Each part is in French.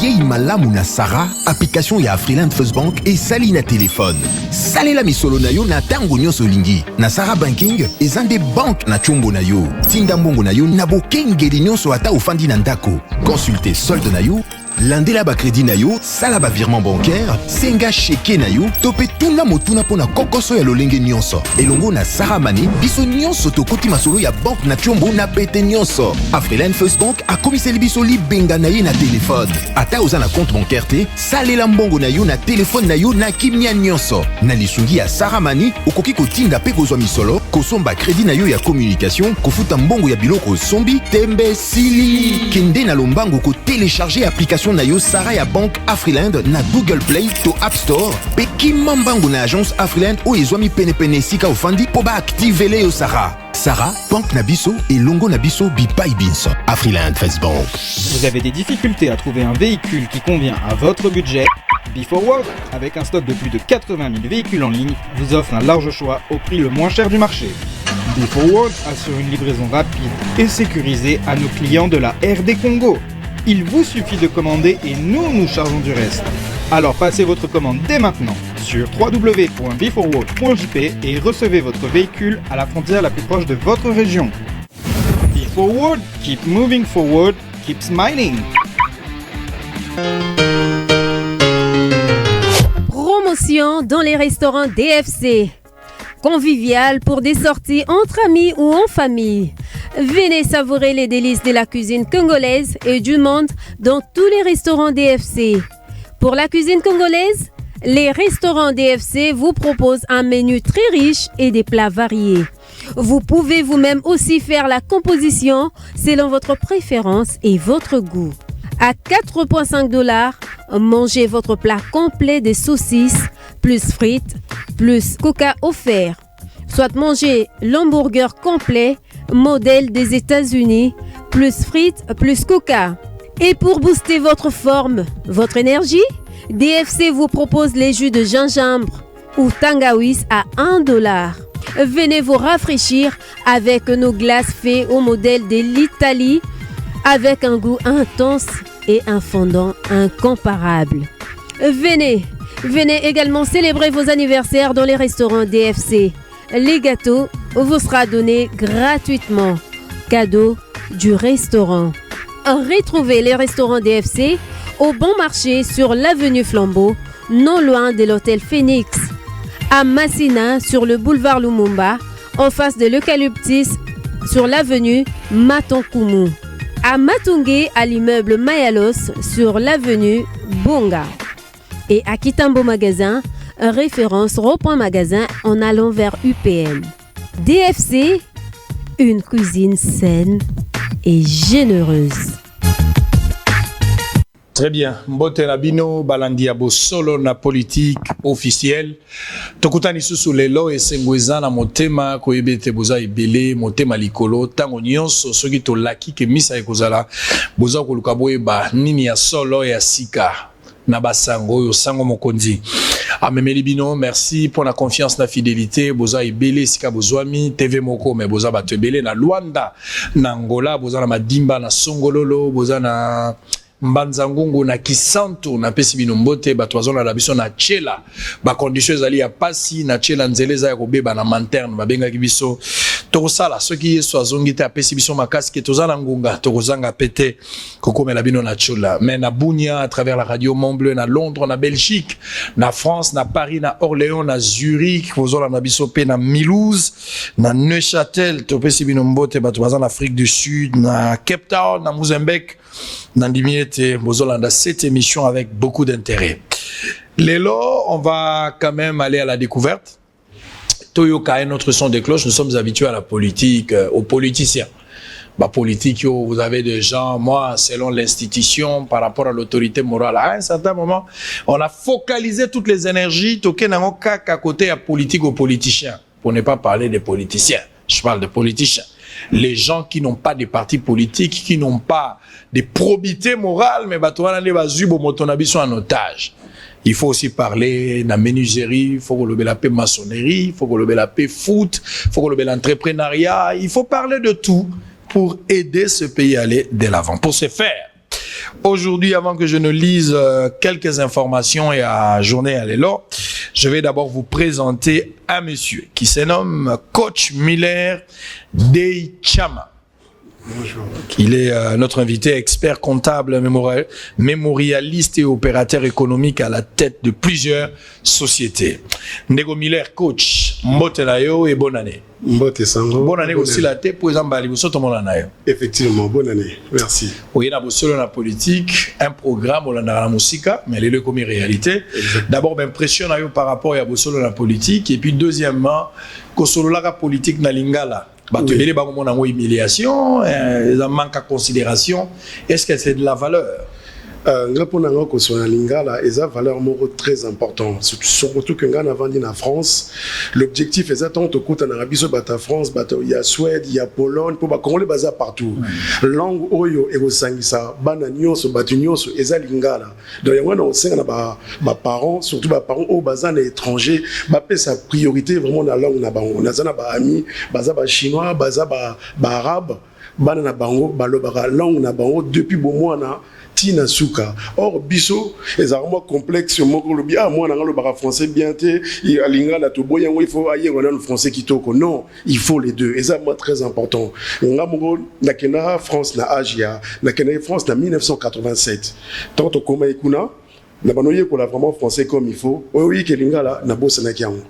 yei malamu na Sarah, application ya Afriland First Bank et sali na téléphone. Salela misolo na yo na tango nyonso lingi. Na Sarah Banking, ezande bank na chombo na yo. Tinda mbongo na yo na bokengeli nyonso ata ofandi na ndako. Consultez solde na yo, landela ba crédit na yo, sala ba virement bancaire, senga cheke na yo, tope tuna motuna pona kokoso ya lolenge nyonso. Elongo na Sarah Money, biso nyonso tokoti masolo ya bank na chombo na pete nyonso. Afriland First Bank a komiseli biso libenga na ye na téléphone. Ata oza na compte bancaire te, salela mbongo na yo na téléphone na yo na kimia nyonso. Na lisungi ya Sarah Money, okoki kotinda pe kozwa misolo, kosomba crédit na yo ya communication, kofuta mbongo ya biloko sombi, tembe sili. Kende na lombango ko télécharger application na yo Sarah ya Bank Afriland na Google Play to App Store. Pe kimambango na agence Afriland o ezwami pene sika ofandi po ba activele yo Sarah. Sarah, Bank Nabiso et Longo Nabiso Bipai Binso. Afriland First Bank. Vous avez des difficultés à trouver un véhicule qui convient à votre budget? BeForward, avec un stock de plus de 80 000 véhicules en ligne, vous offre un large choix au prix le moins cher du marché. BeForward assure une livraison rapide et sécurisée à nos clients de la RD Congo. Il vous suffit de commander et nous chargeons du reste. Alors passez votre commande dès maintenant sur www.beforward.jp et recevez votre véhicule à la frontière la plus proche de votre région. BeForward, keep moving forward, keep smiling. Promotion dans les restaurants DFC. Convivial pour des sorties entre amis ou en famille. Venez savourer les délices de la cuisine congolaise et du monde dans tous les restaurants DFC. Pour la cuisine congolaise, les restaurants DFC vous proposent un menu très riche et des plats variés. Vous pouvez vous-même aussi faire la composition selon votre préférence et votre goût. À 4,5 $, mangez votre plat complet de saucisses, plus frites, plus coca offert. Soit mangez l'hamburger complet, modèle des États-Unis, plus frites, plus coca. Et pour booster votre forme, votre énergie, DFC vous propose les jus de gingembre ou tangawiz à 1 $. Venez vous rafraîchir avec nos glaces faites au modèle de l'Italie, avec un goût intense et un fondant incomparable. Venez également célébrer vos anniversaires dans les restaurants DFC. Les gâteaux vous sera donné gratuitement. Cadeau du restaurant. Retrouvez les restaurants DFC au Bon Marché sur l'avenue Flambeau, non loin de l'hôtel Phoenix. À Massina sur le boulevard Lumumba, en face de l'Eucalyptus sur l'avenue Matonkoumou. À Matungé, à l'immeuble Mayalos sur l'avenue Bonga. Et à Kitambo Magasin, référence Rond-Point Magasin en allant vers UPM. DFC, une cuisine saine et généreuse. Très bien. Mbote Nabino, Balandi Abo solo na politique officielle. Tokutani susu lelo esengweza na motema koyebete boza ibele motema likolo tango nyonso soki to laki ke misa ekozala boza koluka boyeba nini ya solo ya sika na basango yo sango mokonzi. Amemeli bino, merci pour la confiance, la fidélité. Boza ibele sika bozwami TV moko mais boza batebele na Luanda, na Angola, boza na Madimba, na Songololo, boza na Mbanzangungu na Kisantu na pesi bino mbote batwazona la biso na Chela ba conditions ezali ya pasi na Chela nzeleza ya kobeba na manterne babenga kibiso tokosala soki yeso azongite apesi biso makasi ke tozala ngunga tokozanga pete kokomela bino na Chela mais na Bunia à travers la radio Montbleu na Londres na Belgique na France na Paris na Orléans na Zurich bozola na biso pe na Mulhouse na Neuchâtel topesi bino mbote batwazana na Afrique du Sud na Cape Town na Mozambique. Nandimiete Bozolanda, cette émission avec beaucoup d'intérêt. Lélo, on va quand même aller à la découverte. Toyoka est notre son de cloche. Nous sommes habitués à la politique, aux politiciens. Bah, politique, vous avez des gens, moi, selon l'institution, par rapport à l'autorité morale. À un certain moment, on a focalisé toutes les énergies. Toké n'a qu'à côté à politique aux politiciens. Pour ne pas parler des politiciens. Je parle de politiciens. Les gens qui n'ont pas de partis politiques, qui n'ont pas de probité morale, mais sont en otage. Il faut aussi parler de la menuiserie, il faut que la paix maçonnerie, il faut que la paix foot, il faut que l'entrepreneuriat, il faut parler de tout pour aider ce pays à aller de l'avant. Pour ce faire, Aujourd'hui, avant que je ne lise quelques informations et à journée à l'élo, je vais d'abord vous présenter un monsieur qui se nomme Coach Miller Deichama. Bonjour. Il est notre invité, expert comptable, mémorialiste et opérateur économique à la tête de plusieurs sociétés. Nego Miller, coach, mbote na yo et bonne année. Mbote sango. Bonne année aussi la tête pour exemple tout le monde en a. Effectivement, bonne année. Merci. Oui, on a solo la politique, un programme, on a la musique, mais les deux comme réalité. D'abord, m'impressionne par rapport à solo la politique et puis deuxièmement, que solo la politique na lingala. Bato ebele ba komona ngo humiliation, ça manque à considération. Est-ce que c'est de la valeur? Ngapona ngako sur la lingala et ça valeur moro très important surtout que ngana vandi na France l'objectif est tant to kuta na biso bata France bata il y a Suède il y a Pologne pour ba congolais baza partout langue oyo e sangisa bana nyonso batu nyonso eza lingala donc yango na osenga na ba parents surtout ba parents au baza na étranger ba pe sa priorité vraiment na langue na bango na zana ba ami baza ba chinois baza ba arabe bana na bango balobaka langue na bango depuis bon mois na Tina Souka. Or, biso, est vraiment complexe. Moi, le bara français bien té, il faut ailleurs le français qui toko. Non, il faut les deux. Et ça, moi, très important. La Kena France na Agia, la Kena France na 1987. Tant au coma ekuna, na banoye pour la vraiment français comme il faut. Oui, que lingala na bosse na kiango.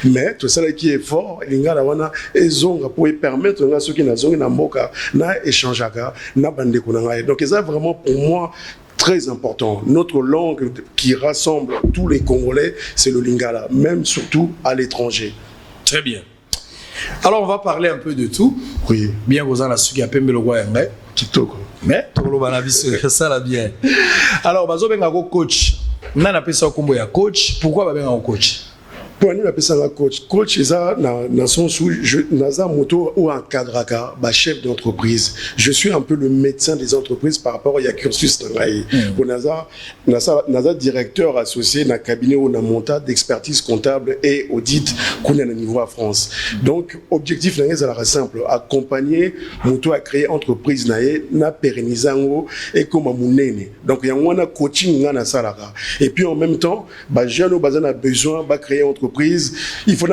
Mais tout ça qui est fort, lingala wana ezonga pour permettre à ceux qui na zonga na mboka na échangeaka na bande kunanga. Donc ça vraiment pour moi très important. Notre langue qui rassemble tous les Congolais, c'est le lingala, même surtout à l'étranger. Très bien. Alors on va parler un peu de tout. Oui. Bien vous en a su qui a pembe le roi ngé. Kitoko. Mais tout le banavis ça la bien. Alors bazo benga ko coach. Nana pesa kombo ya coach. Pourquoi ba benga ko coach? Pour nous, appelle ça un coach. Coach, c'est ça, dans son sous, naza moto ou un cadraka, chef d'entreprise. Je suis un peu le médecin des entreprises par rapport à cursus travail. Pour naza directeur associé dans cabinet ou dans montage d'expertise comptable et audit qu'on a au niveau à France. Donc, objectif n'est pas simple, accompagner moto à créer entreprise na pérennisant et comme mounene. Donc, il y a un coaching na salaka. Et puis en même temps, jeune au bazan a besoin de créer entreprise. Il faut que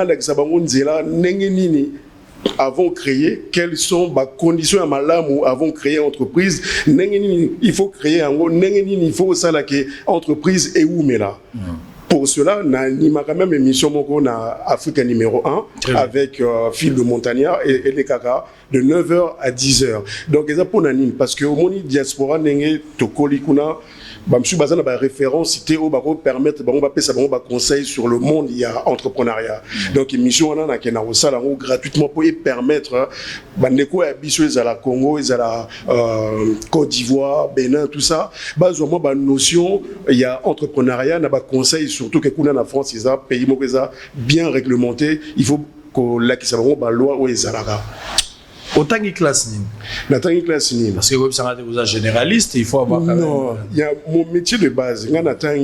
avant de créer, quelles sont les conditions à malam avant de créer entreprise. Il faut créer un il faut ça la entreprise et où mais là. Pour cela, il y a quand même une émission na Afrique numéro 1 avec Phil de Montagnard et les Kaka de 9h à 10h. Donc, c'est pour nous parce que au monde diaspora n'est tokoli kuna je basé sur référence cité au baro permettre conseil sur le monde il y a entrepreneuriat. Donc émission on a na osala gratuitement pour permettre bandeko ya biso à la Congo à la Côte d'Ivoire, Bénin tout ça bazoma ba notion il y a entrepreneuriat na ba conseil surtout que kuna na France ils a pays mo bien réglementé, il faut que la qui savons ba loi ou ezalaka. Autant que classe ni. Nathan classe ni. Parce que vous êtes généraliste, il faut avoir quand même. Non, il y a mon métier de base. Nathan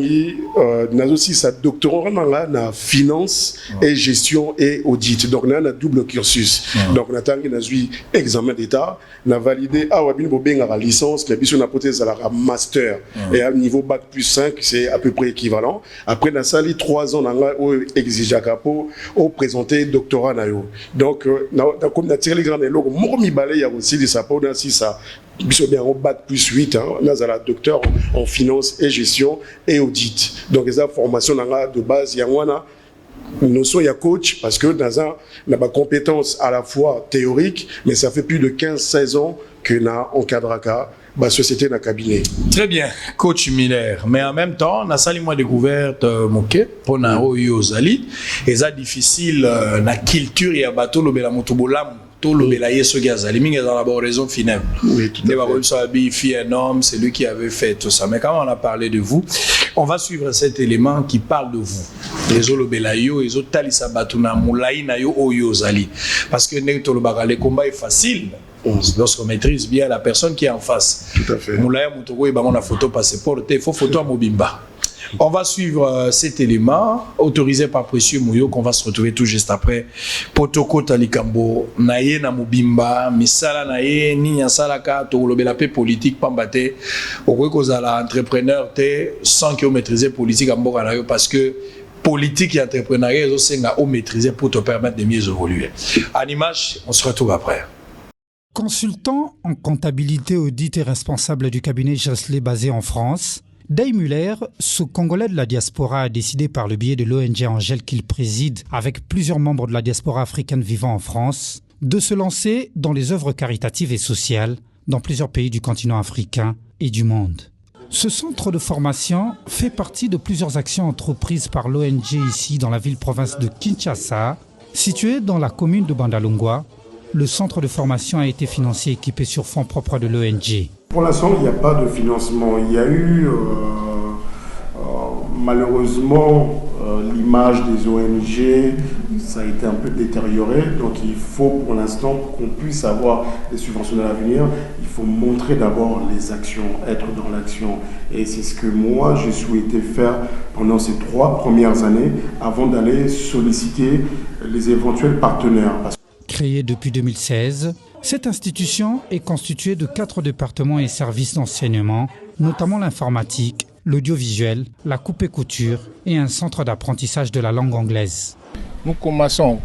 n'a aussi sa doctorat en finance et gestion et audit. Donc on a un double cursus. Donc Nathan a eu examen d'état, n'a validé la licence, mais puis on a porté la master et à niveau bac plus 5, c'est à peu près équivalent. Après on a sali 3 ans dans exigé pour présenter doctorat nayo. Donc comme on a tiré les grands logos Mormi Balé, il y a aussi des sapeurs dans ça. Ils bien au bac plus 8, on a la docteur en finance et gestion et audit. Donc, les formations de base, il y a une notion, il y a coach, parce que dans un, on a ma compétence à la fois théorique, mais ça fait plus de 15-16 ans que na encadraka ma société dans cabinet. Très bien, coach Miller. Mais en même temps, on a sali moi découverte moké pour na oyozali et ça difficile na culture et bateau le bela motobolam. Tout le belayer ce gaz, les mines dans la raison funèbre. Oui, tout à fait. Un homme, c'est lui qui avait fait tout ça. Mais quand on a parlé de vous, on va suivre cet élément qui parle de vous. Les autres belayo, les autres talisa batuna moulaï na yo oyozali. Parce que le combat est facile. Lorsqu'on maîtrise bien la personne qui est en face. Tout à fait. Moulaï moutoko et on a photo passeport, il faut photo à Mobimba. On va suivre cet élément autorisé par Précieux Mouyo qu'on va se retrouver tout juste après. Potoko Talikambo, Naye Namubimba, Misala Naye, Ninya Salaka, Tolobela pe politique Pambate, Okokozala entrepreneur te sans que vous maîtrisez politique à Mbokanayo parce que politique et entrepreneuriat c'est à maîtriser pour te permettre de mieux évoluer. En image, on se retrouve après. Consultant en comptabilité, audit et responsable du cabinet Jasley basé en France, Day Muller, ce Congolais de la diaspora, a décidé par le biais de l'ONG Angèle qu'il préside avec plusieurs membres de la diaspora africaine vivant en France, de se lancer dans les œuvres caritatives et sociales dans plusieurs pays du continent africain et du monde. Ce centre de formation fait partie de plusieurs actions entreprises par l'ONG ici dans la ville-province de Kinshasa, située dans la commune de Bandalungwa. Le centre de formation a été financé et équipé sur fonds propres de l'ONG. Pour l'instant, il n'y a pas de financement. Il y a eu malheureusement l'image des ONG, ça a été un peu détérioré. Donc il faut pour l'instant, pour qu'on puisse avoir des subventions à l'avenir, il faut montrer d'abord les actions, être dans l'action. Et c'est ce que moi j'ai souhaité faire pendant ces 3 premières années avant d'aller solliciter les éventuels partenaires. Créée depuis 2016, cette institution est constituée de 4 départements et services d'enseignement, notamment l'informatique, l'audiovisuel, la coupe et couture et un centre d'apprentissage de la langue anglaise. Nous commençons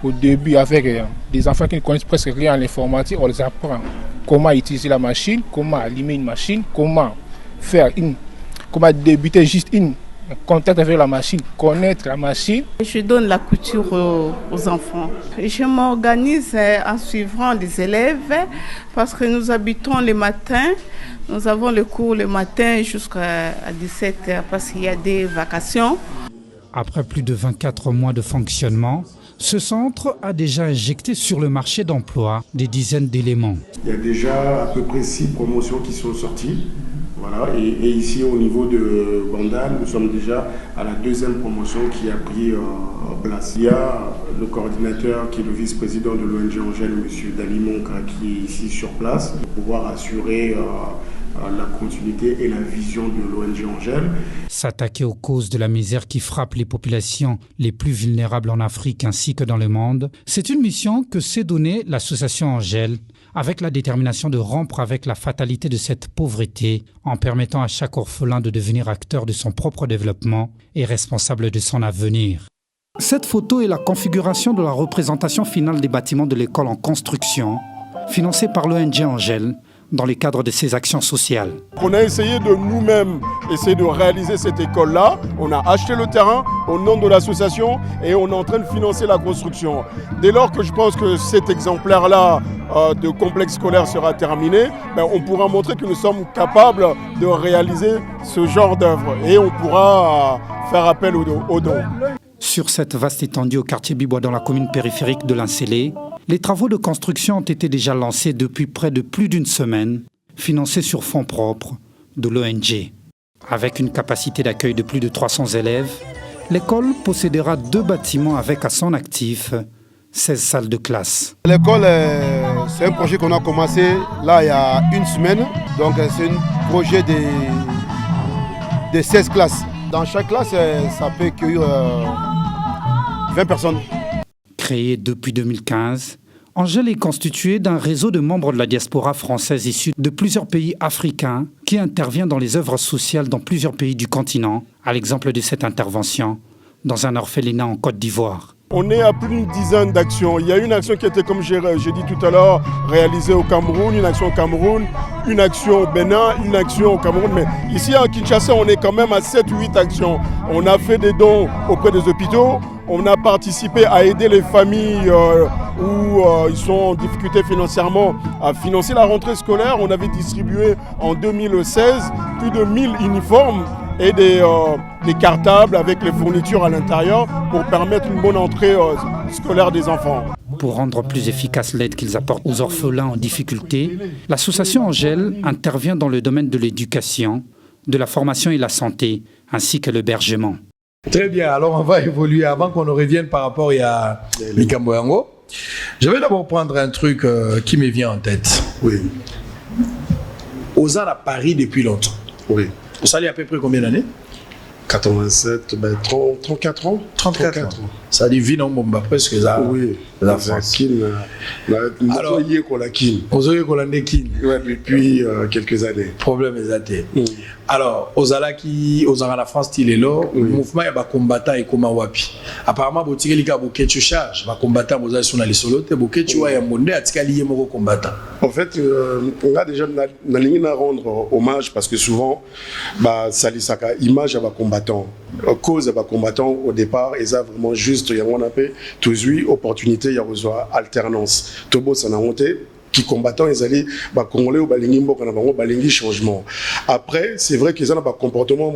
au début avec des enfants qui ne connaissent presque rien à l'informatique. On les apprend comment utiliser la machine, comment allumer une machine, comment débuter juste une contact avec la machine, connaître la machine. Je donne la couture aux enfants. Je m'organise en suivant les élèves parce que nous habitons le matin. Nous avons le cours le matin jusqu'à 17h parce qu'il y a des vacations. Après plus de 24 mois de fonctionnement, ce centre a déjà injecté sur le marché d'emploi des dizaines d'éléments. Il y a déjà à peu près 6 promotions qui sont sorties. Voilà. Et ici, au niveau de Bandal, nous sommes déjà à la 2e promotion qui a pris place. Il y a le coordinateur qui est le vice-président de l'ONG Angèle, M. Dali Monka, qui est ici sur place pour pouvoir assurer la continuité et la vision de l'ONG Angèle. S'attaquer aux causes de la misère qui frappe les populations les plus vulnérables en Afrique ainsi que dans le monde, c'est une mission que s'est donnée l'association Angèle, avec la détermination de rompre avec la fatalité de cette pauvreté en permettant à chaque orphelin de devenir acteur de son propre développement et responsable de son avenir. Cette photo est la configuration de la représentation finale des bâtiments de l'école en construction, financée par l'ONG Angèle, dans le cadre de ses actions sociales. On a essayé de nous-mêmes essayer de réaliser cette école-là. On a acheté le terrain au nom de l'association et on est en train de financer la construction. Dès lors que je pense que cet exemplaire-là de complexe scolaire sera terminé, on pourra montrer que nous sommes capables de réaliser ce genre d'œuvre et on pourra faire appel aux dons. Sur cette vaste étendue au quartier Bibois dans la commune périphérique de l'Incélé, les travaux de construction ont été déjà lancés depuis près de plus d'une semaine, financés sur fonds propres de l'ONG. Avec une capacité d'accueil de plus de 300 élèves, l'école possédera 2 bâtiments avec à son actif 16 salles de classe. L'école, c'est un projet qu'on a commencé là il y a 1 semaine. Donc c'est un projet de 16 classes. Dans chaque classe, ça peut accueillir 20 personnes. Créée depuis 2015, Angèle est constituée d'un réseau de membres de la diaspora française issus de plusieurs pays africains qui intervient dans les œuvres sociales dans plusieurs pays du continent, à l'exemple de cette intervention dans un orphelinat en Côte d'Ivoire. On est à plus d'une dizaine d'actions. Il y a une action qui était, comme j'ai dit tout à l'heure, réalisée au Cameroun, une action au Cameroun, une action au Bénin, une action au Cameroun. Mais ici à Kinshasa, on est quand même à 7 ou 8 actions. On a fait des dons auprès des hôpitaux. On a participé à aider les familles où ils sont en difficulté financièrement à financer la rentrée scolaire. On avait distribué en 2016 plus de 1000 uniformes et des cartables avec les fournitures à l'intérieur pour permettre une bonne entrée scolaire des enfants. Pour rendre plus efficace l'aide qu'ils apportent aux orphelins en difficulté, l'association Angèle intervient dans le domaine de l'éducation, de la formation et la santé, ainsi que l'hébergement. Très bien, alors on va évoluer avant qu'on ne revienne par rapport à Likambo Yango. Je vais d'abord prendre un truc qui me vient en tête. Oui. Ozan à Paris depuis longtemps. Oui. Vous savez à peu près combien d'années? 87, 34 ans. 34 ans. Ça dit vie non bomba presque ça. Oui. La France. Alors, depuis quelques années. Problème exacté. Alors, aux la France, il est là. Le mouvement est combattant et comme wapi. Apparemment, botikeli ka boketu charge. Va combattant boza sur les solo te boketu wa ya monde atikali yemo combattant. En fait, on a déjà na ligne à rendre hommage parce que souvent, salisaka image à combattant, cause à combattant au départ, et ça vraiment juste il y a on appelle toujours opportunité il y a besoin alternance. Tobo ça n'a honte qui combattant ils allaient congolais au balingi mboka na bango balingi changement. Après, c'est vrai qu'ils ont un comportement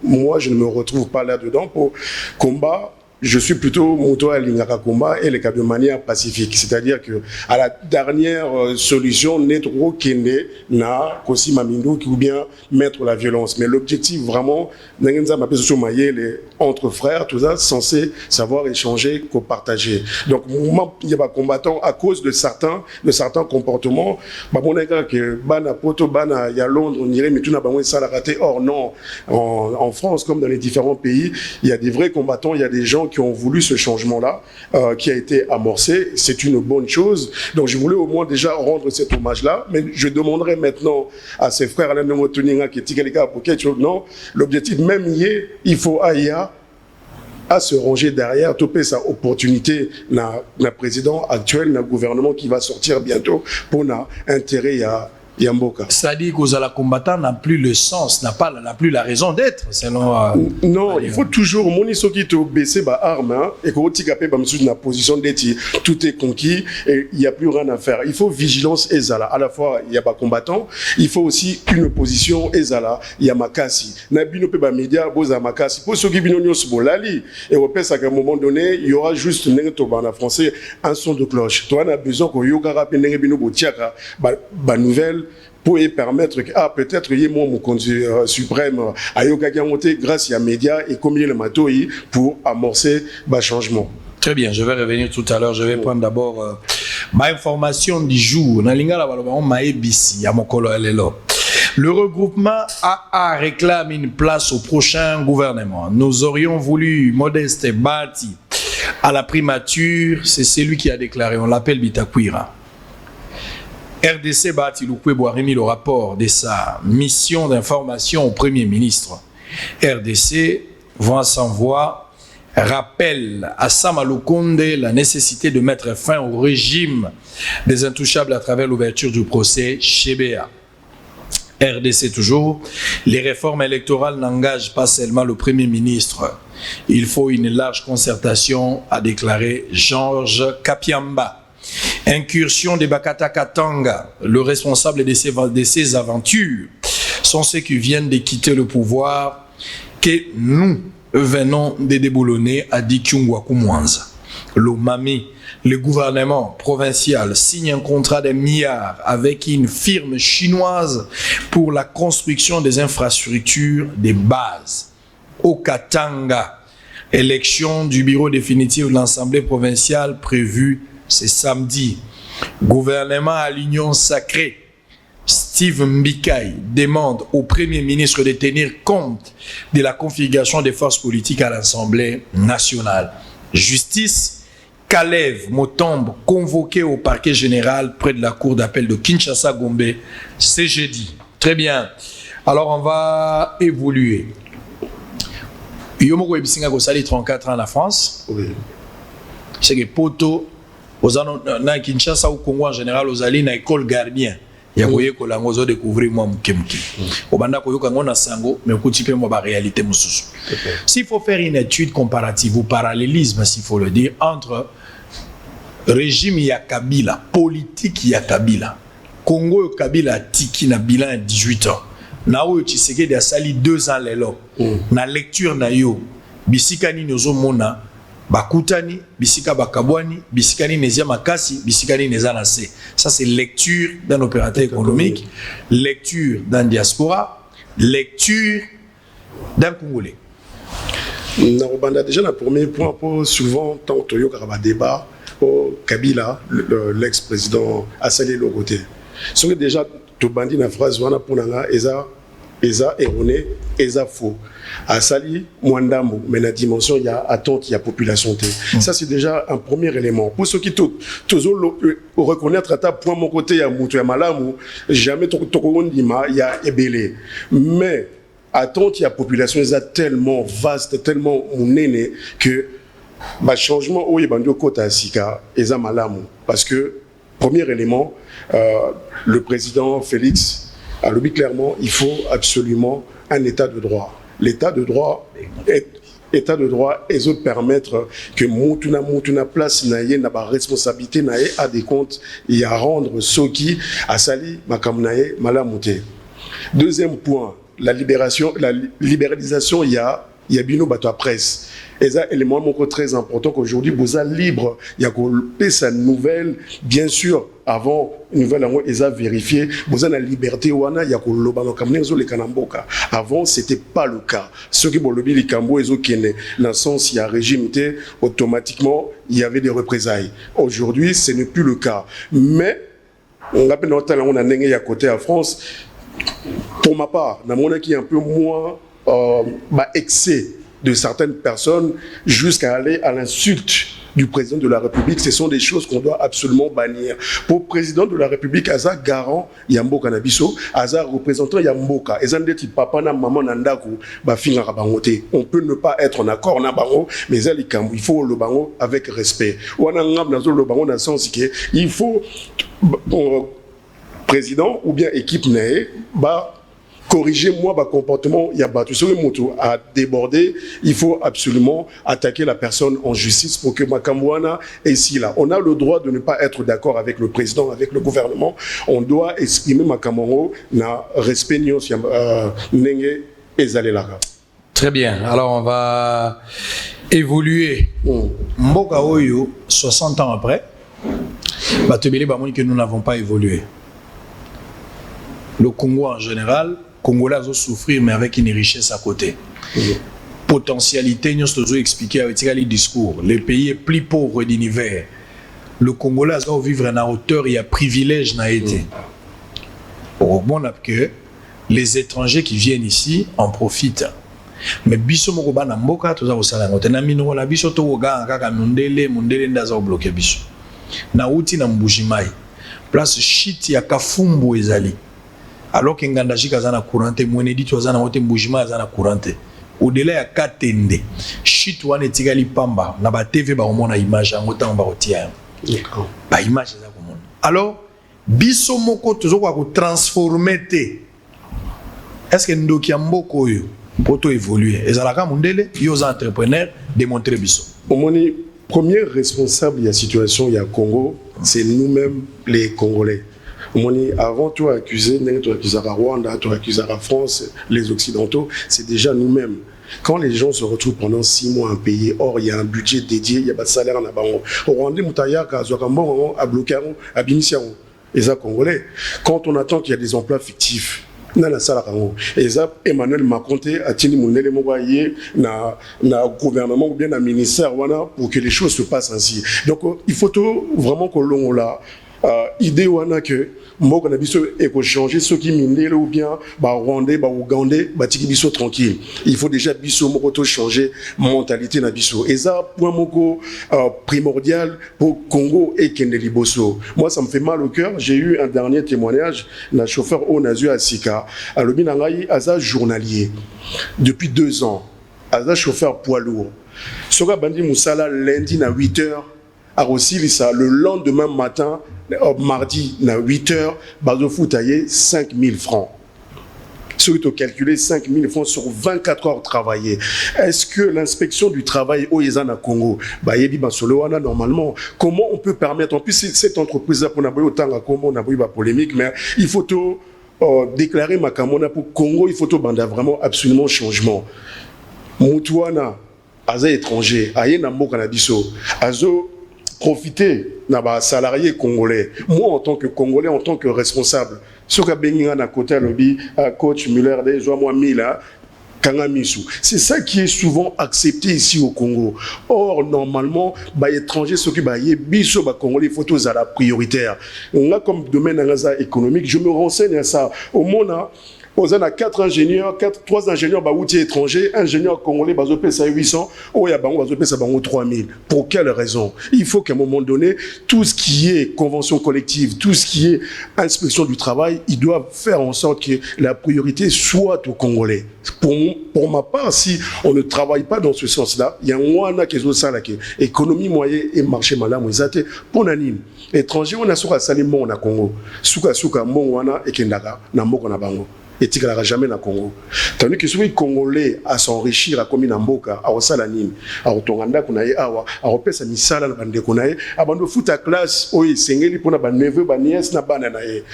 moi je ne me retrouve pas là-dedans pour combat. Je suis plutôt moto à l'Ingaka combat et les cas de manière pacifique. C'est-à-dire que à la dernière solution, netro kende na kosi mamindo qui ou bien mettre la violence. Mais l'objectif vraiment, les entre frères, tout ça, censé savoir échanger, copartager. Donc, mouvement, il y a pas combattant à cause de certains comportements. Bon, que bana poto bana il y a Londres, on dirait mais tout n'a pas ça l'a raté. Or non, en France comme dans les différents pays, il y a des vrais combattants, il y a des gens qui ont voulu ce changement-là, qui a été amorcé. C'est une bonne chose. Donc, je voulais au moins déjà rendre cet hommage-là. Mais je demanderai maintenant à ses frères, Alain Motoninga, qui est Tikalika, non, l'objectif même il faut à se ranger derrière, toper sa opportunité, na président actuel, na gouvernement qui va sortir bientôt pour na intérêt à Yamboka. C'est-à-dire que la combattant n'a plus le sens, n'a plus la raison d'être, selon... non, il faut toujours, mon qui te baisser ba arme, et que tu capé ba monsieur na position d'être, tout est conquis, et il n'y a plus rien à faire. Il faut vigilance ezala. À la fois, il y a pas combattant, il faut aussi une position ezala, il y a makasi. Na bino pe ba média, boza makasi. Pour ceux qui viennent au bolali, et on pense qu'à un moment donné, il y aura juste en français, un son de cloche. Toi, on a besoin que yoga rapé bino botiaka, ba nouvelle, pour permettre que peut-être il y a mon conduit suprême à Yogagiamote grâce à médias et combien le matos pour amorcer le changement. Très bien, je vais revenir tout à l'heure. Je vais prendre d'abord ma information du jour. Le regroupement AA réclame une place au prochain gouvernement. Nous aurions voulu Modeste Bati à la primature. C'est celui qui a déclaré. On l'appelle Bitakwira. RDC Bati Lukwebo a remis le rapport de sa mission d'information au Premier ministre. RDC, voix sans voix, rappelle à Sama Lukonde la nécessité de mettre fin au régime des intouchables à travers l'ouverture du procès Chebea. RDC toujours, les réformes électorales n'engagent pas seulement le Premier ministre. Il faut une large concertation, a déclaré Georges Kapiamba. Incursion de Bakata Katanga, le responsable de ces aventures, sont ceux qui viennent de quitter le pouvoir que nous venons de déboulonner, a dit Kyungwaku Mwanza. L'Omami, le gouvernement provincial signe un contrat de milliards avec une firme chinoise pour la construction des infrastructures de base. Au Katanga, élection du bureau définitif de l'Assemblée provinciale prévue c'est samedi. Gouvernement à l'Union sacrée. Steve Mbikai demande au Premier ministre de tenir compte de la configuration des forces politiques à l'Assemblée nationale. Justice, Kalev Motombo convoqué au parquet général près de la cour d'appel de Kinshasa-Gombe. C'est jeudi. Très bien. Alors on va évoluer. Yomoko Ebisinga Gosali 34 ans en la France. Oui. C'est que Poto na Kinshasa au Congo en général aux alliés na école gardien ya koye ko lango zo découvrir moi mukemki obanda ko yoka ngona sango mais ko type moi ba réalité mususu. S'il faut faire une étude comparative ou parallélisme s'il faut le dire entre régime ya Kabila, politique ya Kabila, Congo Kabila tiki na bilan 18 ans na o Tshisekedi a sali 2 ans lelo na lecture na yo bisikani nozo mona bakutani bisika bakabwani bisikani nezia makasi bisikani nezana se. Ça c'est lecture d'un opérateur économique, lecture d'un diaspora, lecture d'un Congolais. On a déjà le premier point pour souvent tant que Toyo Karaba débat au Kabila l'ex-président a salé le côté. Ce que déjà to bandi na phrase wana pour nanga eza eza erroné, eza faux. À Sali, Mwandambo, mais la dimension, il y a attente, il y a population. Ça, c'est déjà un premier élément. Pour ceux qui reconnaître à ta point, mon côté, il y a Moutou, il y a Malamou, jamais il y a Ebélé. Mais attente, il y a population, il y a tellement vaste, tellement néné, que le changement, il y a côté Sika, il y a Malamou. Parce que, premier élément, le président Félix a dit clairement, il faut absolument un état de droit. L'état de droit et permettre que Moutuna place naie na ba responsabilité naie à des comptes et à rendre ceux qui a sali makamnae malamouté. Deuxième point, la libéralisation, il y a bino bato à presse. Et ça, élément très important qu'aujourd'hui, vous êtes libre. Il y a que sa nouvelle, bien sûr, avant une nouvelle, ils ont vérifié. Vous avez la liberté, il y a que le Kanamboka. Avant, ce n'était pas le cas. Ceux qui ont le les Kambo, ils ont qu'une, dans le sens, il y a un régime, automatiquement, il y avait des représailles. Aujourd'hui, ce n'est plus le cas. Mais, on rappelle, on a un côté à France. Pour ma part, dans mon qui est un peu moins excès de certaines personnes jusqu'à aller à l'insulte du président de la République, ce sont des choses qu'on doit absolument bannir. Pour le président de la République, Aza garant Yamboka Nabiso, Aza représentant Yamboka, Ezandeti papa na maman nandaku ba finga rabangote. On peut ne pas être en accord na bango, mais il faut le bango avec respect. Wana ngam nazo le bango dans le sens que il faut président ou bien équipe nae corriger moi mon comportement, il y a battu sur le moto à déborder, il faut absolument attaquer la personne en justice pour que Makamouana est ici là. On a le droit de ne pas être d'accord avec le président, avec le gouvernement. On doit exprimer Makamouana na respect nenge ezalela. Très bien. Alors on va évoluer. Mboka Oyo 60 ans après, batebele ba moni que nous n'avons pas évolué. Le Congo en général, Congolais ont souffrir, mais avec une richesse à côté. Potentialité, nous avons expliqué avec les discours. Les pays les plus pauvres d'univers. Le Congolais a vivre en hauteur, il y a privilège n'a été. Au bon que les étrangers qui viennent ici en profitent. Mais biso mokoba na mboka toza osala ngote na mino na biso to ga kaka mundele ndaza bloquer biso. Na uti na Mbujimai. Place shit ya Kafumbu ezali. Alors que Ngandaji kazana courante, Mwenedi tu azana wote Mbujima azana courante. Au-delà ya Katende, shit wane tigali pamba, na ba TV ba omona image ngota ba otia. Ba image za komona. Alors biso moko tozo kwa ko transformer te. Est-ce que ndoki ya mboko yo poto évoluer? Ezalaka mundele yo za entrepreneur démontrer biso. Omoni premier responsable de la situation ya Congo, c'est nous-mêmes les Congolais. Avant tout accuser, tu accuses à Rwanda, tu accuses à la France, les Occidentaux, c'est déjà nous-mêmes. Quand les gens se retrouvent pendant 6 mois à payer, or il y a un budget dédié, il y a pas de salaire en abandon. Au Rwanda, Moutaya, Kazokambo, à bloquer, à Binisian, les Congolais. Quand on attend qu'il y a des emplois fictifs, dans la salle et ça Emmanuel Macron a tenu mon élément na gouvernement ou bien na ministère pour que les choses se passent ainsi. Donc il faut vraiment que l'on la idée wana que moko na biso et ko changer ceux qui minent ou bien rwandais ougandais tiki biso tranquille. Il faut déjà biso moko to changer mentalité na biso et ça point moko primordial pour Congo et Kende Liboso. Moi ça me fait mal au cœur, j'ai eu un dernier témoignage d'un chauffeur au Nazu à Sika à Lobinangai Aza journalier depuis 2 ans. Aza chauffeur poids lourd. Soka bandi musala lundi à 8h à Rossilissa le lendemain matin mardi à 8h, Bazofou taillé 5 000 francs. Si tu calculer 5 000 francs sur 24 heures travaillées, est-ce que l'inspection du travail au Yézana Congo, normalement, comment on peut permettre, en plus cette entreprise-là, pour n'avoir autant de Congo, on a eu polémique, mais il faut tout déclarer Makamona pour Congo, il faut tout vraiment absolument changement. Moutouana, Aza étranger, Aye Nambo Kanabiso, Azo profiter n'a salarié congolais. Moi en tant que congolais, en tant que responsable, ce qu'a béni à côté lobby, coach Muller, des joie moi mila, Kangamisu. C'est ça qui est souvent accepté ici au Congo. Or normalement, étranger ceux qui biso congolais photos à la prioritaire. On a comme domaine économique, je me renseigne à ça. Au monde On a 4 ingénieurs, 3 ingénieurs baoutiers étrangers, ingénieurs congolais, bazopé ça 800, Oya bango bazopé ça bango 3000. Pour quelle raison? Il faut qu'à un moment donné, tout ce qui est convention collective, tout ce qui est inspection du travail, ils doivent faire en sorte que la priorité soit aux Congolais. Pour ma part, si on ne travaille pas dans ce sens-là, il y a un qui est ça là, économie moyenne et marché malam, ils pour nanine. Étranger, on a sur salé mon na Congo, souka mon wana et kendaka na moko na bango. Et tu n'auras jamais na Congo. Tandis que celui Congolais à s'enrichir à comme Namboka, à Osalanine, à Otonganda Kunaye, à Opes à Misala, à Bande Kunaye, à Bande foot à classe, oui, Sengeli pour na neveu, nièce, na bananaye.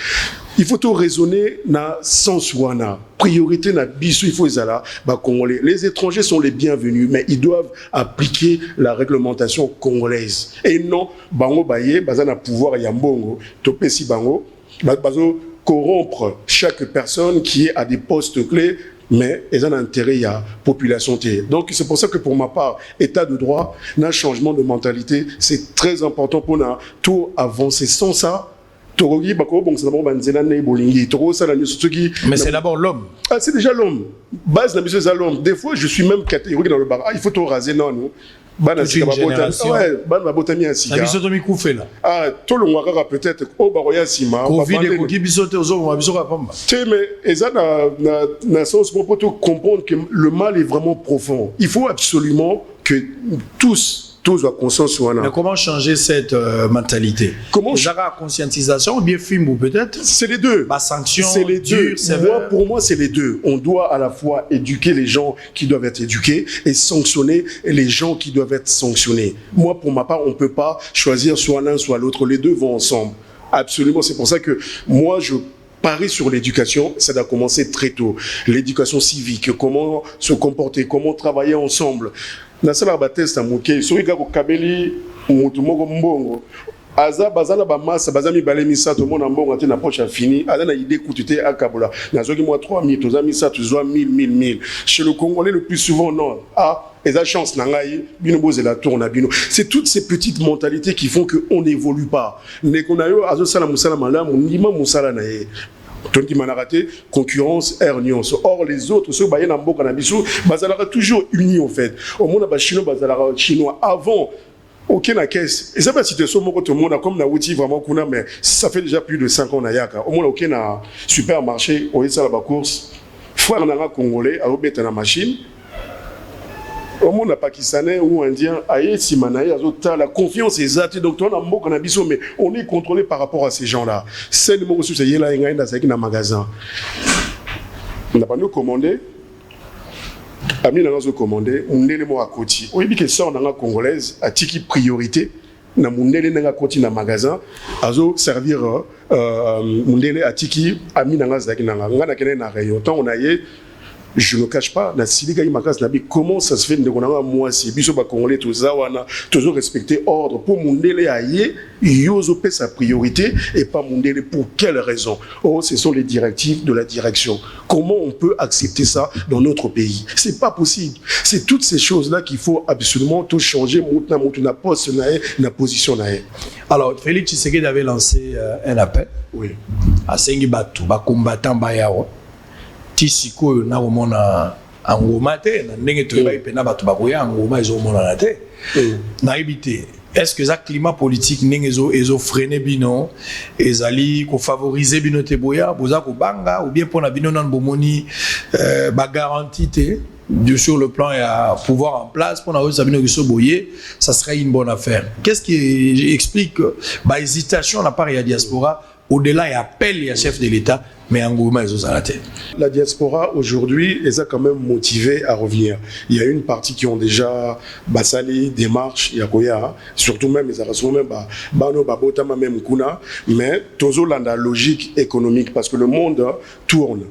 Il faut tout raisonner na sens wana. Priorité na bisu, il faut zala, ba Congolais. Les étrangers sont les bienvenus, mais ils doivent appliquer la réglementation congolaise. Et non, bango baye, bazana pouvoir yambongo, topesi bango, bazo corrompre chaque personne qui est à des postes clés, mais ils ont intérêt à la population. Donc c'est pour ça que pour ma part, état de droit, un changement de mentalité, c'est très important pour nous tout avancer. Sans ça, mais c'est d'abord l'homme. Ah, c'est déjà l'homme. Base de c'est l'homme. Des fois, je suis même catégorique dans le bar. Ah, il faut tout raser, non, nous. Toute une génération. Ouais, tout le monde peut-être au baroya sima. Covid et Kogi bisote aux hommes, bisote pamba. Mais ça n'a sens pour comprendre que le mal est vraiment profond. Il faut absolument que tous doivent conscience. Mais comment changer cette mentalité? Comment la conscientisation ou bien film ou peut-être? C'est les deux. Sanction, c'est les deux. Pour moi, c'est les deux. On doit à la fois éduquer les gens qui doivent être éduqués et sanctionner les gens qui doivent être sanctionnés. Moi, pour ma part, on ne peut pas choisir soit l'un soit l'autre. Les deux vont ensemble. Absolument. C'est pour ça que moi, je parie sur l'éducation, ça doit commencer très tôt. L'éducation civique, comment se comporter, comment travailler ensemble. Nasala batesta muke so ika ko kabeli mutu moko mbongo aza bazala ba massa bazami balé misato mona mbongo ate na poche fini aza na idée coûter akabola nazoki moi 3000 tozami ça tu dois 1000 chez le Congolais le plus souvent non et la chance nangai bino bozela tourna bino. C'est toutes ces petites mentalités qui font que on n'évolue pas. Nekonayo azo sala musala malamu ndima musala na ye. Tonki manaraté, concurrence, hernions. Or, les autres, ceux qui sont cannabisou, bazalara toujours unis en fait. Au monde, chinois, bazalara chinois avant. Aucun na caisse. Et ça va citer ce mot tout le monde comme na outil vraiment kuna, mais ça fait déjà plus de 5 ans na yaka. Au monde, aucun na supermarché, au ça la course. Frère nanga congolais, a obété na machine. Au monde pakistanais ou indien, la confiance est exacte. Donc, mais on est contrôlé par rapport à ces gens-là. C'est le mot c'est là, il y a un magasin. On n'a pas nous commandé. Ami n'a pas commandé. On est les mots à côté. On dit que ça, on a un congolaise à tiki priorité. Na mundele nga koti na magasin azo servir mundele à tiki ami na ngazaki na ngana kene na rayon. Tant on a yé. Je ne cache pas, comment ça se fait que moi, si les Congolais toujours respecter ordre pour Mundele aïe, Yozo sa priorité et pas Mundele pour quelle raison? Oh, ce sont les directives de la direction. Comment on peut accepter ça dans notre pays? C'est pas possible. C'est toutes ces choses-là qu'il faut absolument tout changer. Na poste na position na. Alors, Félix Tshisekedi avait lancé un appel. Oui. À Sengi Batu, ba combattant Bayao. Tisiko na omona angoma te na ndenge toyeba pena bato bakoya angoma ezomona na te na ebité. Est-ce que ça climat politique ndenge ezo freiner bino ezali ko favoriser bino te boya boza ko banga ou bien pona bino nan bomoni ba garantie te sur le plan et à pouvoir en place pour na sabino so boyer ça serait une bonne affaire. Qu'est-ce qui explique ba hésitation la part ya diaspora au-delà et appelle les chefs de l'État, mais en gros, ils ont arrêté. La diaspora, aujourd'hui, les a quand même motivés à revenir. Il y a une partie qui ont déjà basali, démarche, yakoya, surtout même, ils ont même, bano, babotama, même kuna, mais, tozo landa logique économique, parce que le monde tourne.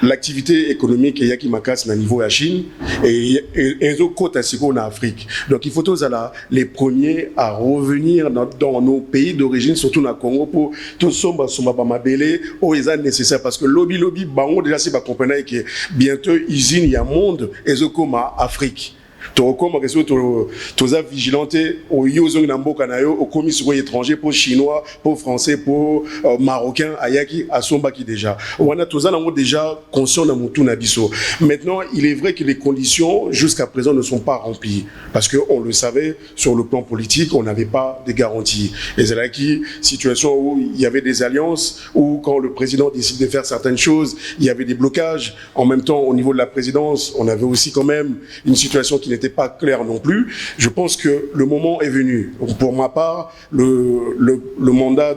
L'activité économique est qui macasse à niveau de la Chine et les autres côtes en Afrique. Donc il faut tous les premiers à revenir dans nos pays d'origine, surtout dans le Congo, pour tout somba mabélé, où ils sont nécessaires parce que lobby bango déjà c'est pas comprendre que bientôt usine il y a monde et comme Afrique. Comme réseau, tous vigilanté au Yozong Namboka Nayo, au commissaire étranger pour chinois, pour français, pour marocain, ayaki, à Sombaki déjà. On a tous déjà conscient de Moutou Nabiso. Maintenant, il est vrai que les conditions jusqu'à présent ne sont pas remplies parce que on le savait sur le plan politique, on n'avait pas de garanties. Et c'est là qui situation où il y avait des alliances, où quand le président décide de faire certaines choses, il y avait des blocages. En même temps, au niveau de la présidence, on avait aussi quand même une situation qui n'était pas claire non plus. Je pense que le moment est venu. Pour ma part, le mandat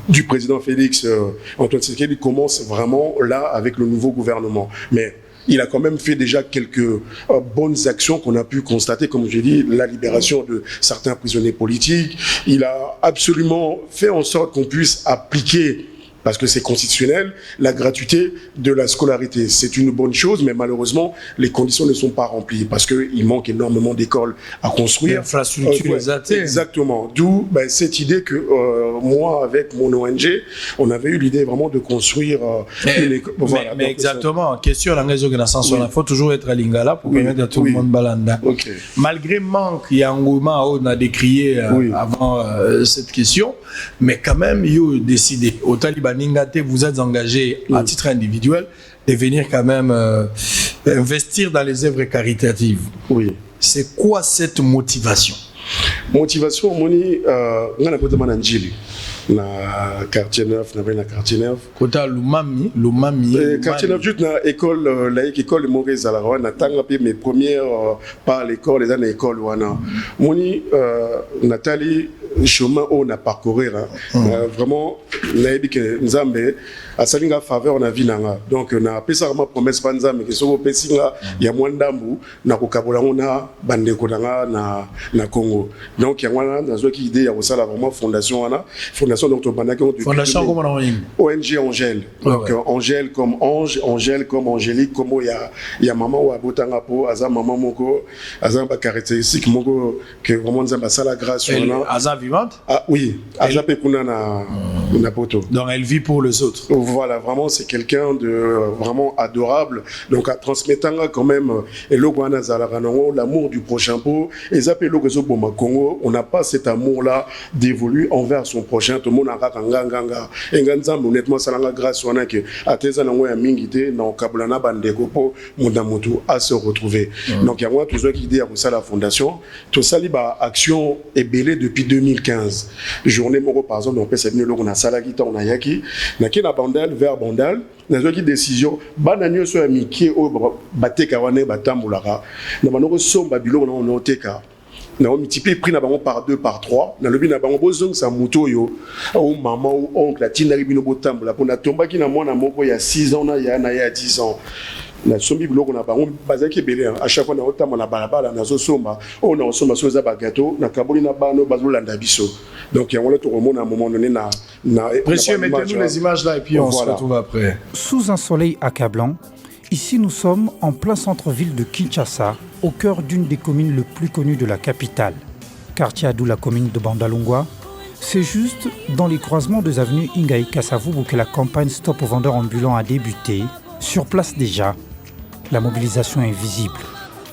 du président Félix Antoine Tshisekedi commence vraiment là avec le nouveau gouvernement. Mais il a quand même fait déjà quelques bonnes actions qu'on a pu constater, comme je dis, la libération de certains prisonniers politiques. Il a absolument fait en sorte qu'on puisse appliquer, parce que c'est constitutionnel, la gratuité de la scolarité. C'est une bonne chose, mais malheureusement, les conditions ne sont pas remplies parce qu'il manque énormément d'écoles à construire. L'infrastructure, exactement. D'où cette idée que moi, avec mon ONG, on avait eu l'idée vraiment de construire une école. Voilà, mais exactement. Question il faut toujours être à Lingala pour permettre à tout le monde balanda. Okay. Malgré manque, il y a un mouvement on a décrié avant cette question, mais quand même, il a décidé. Au Taliban, vous êtes engagé à titre individuel de venir quand même investir dans les œuvres caritatives. Oui. C'est quoi cette motivation? Motivation, moni, on a pas de mananjili. Na quartier neuf, na quartier neuf. Kota Lumami. Quartier neuf, juste na école laïque, école de Maurice Zalaroua, na tanga pe mes premières par l'école, les années école wana. Moni, Nathalie, chemin où on a parcouru, vraiment, naïbi que Nzambe, à Salinga faveur on a vu nanga. Donc na pesa ma promesse pas Nzambe que soko pesinga ya mwandambu na kokabola ona bande kodanga na Congo. Donc ya wana nazo ki idée ya kosala vraiment fondation wana. Fondation donc Fondation comme ONG Angèle. Donc Angèle comme ange, Angèle comme angélique, comme il y a maman ou abotanga po aza maman moko aza ba caractéristique moko que vraiment Nzambe sala grâce wana. Aza vivante? Ah oui, aza pe kuna na poto. Donc elle vit pour les autres. Voilà, vraiment c'est quelqu'un de vraiment adorable. Donc à transmettant quand même l'amour du prochain po et zappé le réseau Boma Congo, on n'a pas cet amour là dévolu envers son prochain. Tout le monde a nganga et nganzam honnêtement ça la grâce on a que ateza na ngoya mingité na kabulana bandeko po mudamutu à se retrouver. Donc il y a moi toujours qui idée à ça la fondation, tout ça liba action est belé depuis 2015. Journée moko par exemple on peut s'être venu on a salagita on a yaki na kina bandal vers bandal na zoki décision bananyo so ya miki o bateka wana batambulaka na banoko somba bilo na oteka na multiplié prix na bango par 2 par 3 na lobi na bango bozong sa moto yo ou maman ou oncle la tinda bino botambula pona tombaki na mwana moko ya 6 ans na ya 10 ans na sombi biloko na bango bazaki belé à chaque fois na otama na balabala na zo somba on a somba so za ba gâteau na kaboli na bano bazolanda biso. Donc il y a un moment à un moment donné précieux, mettez-nous les images là et puis on se retrouve après. Sous un soleil accablant, ici nous sommes en plein centre-ville de Kinshasa, au cœur d'une des communes les plus connues de la capitale. Quartier Adou, la commune de Bandalungwa, c'est juste dans les croisements des avenues Ingaï Kassavubu que la campagne Stop aux vendeurs ambulants a débuté. Sur place déjà, la mobilisation est visible.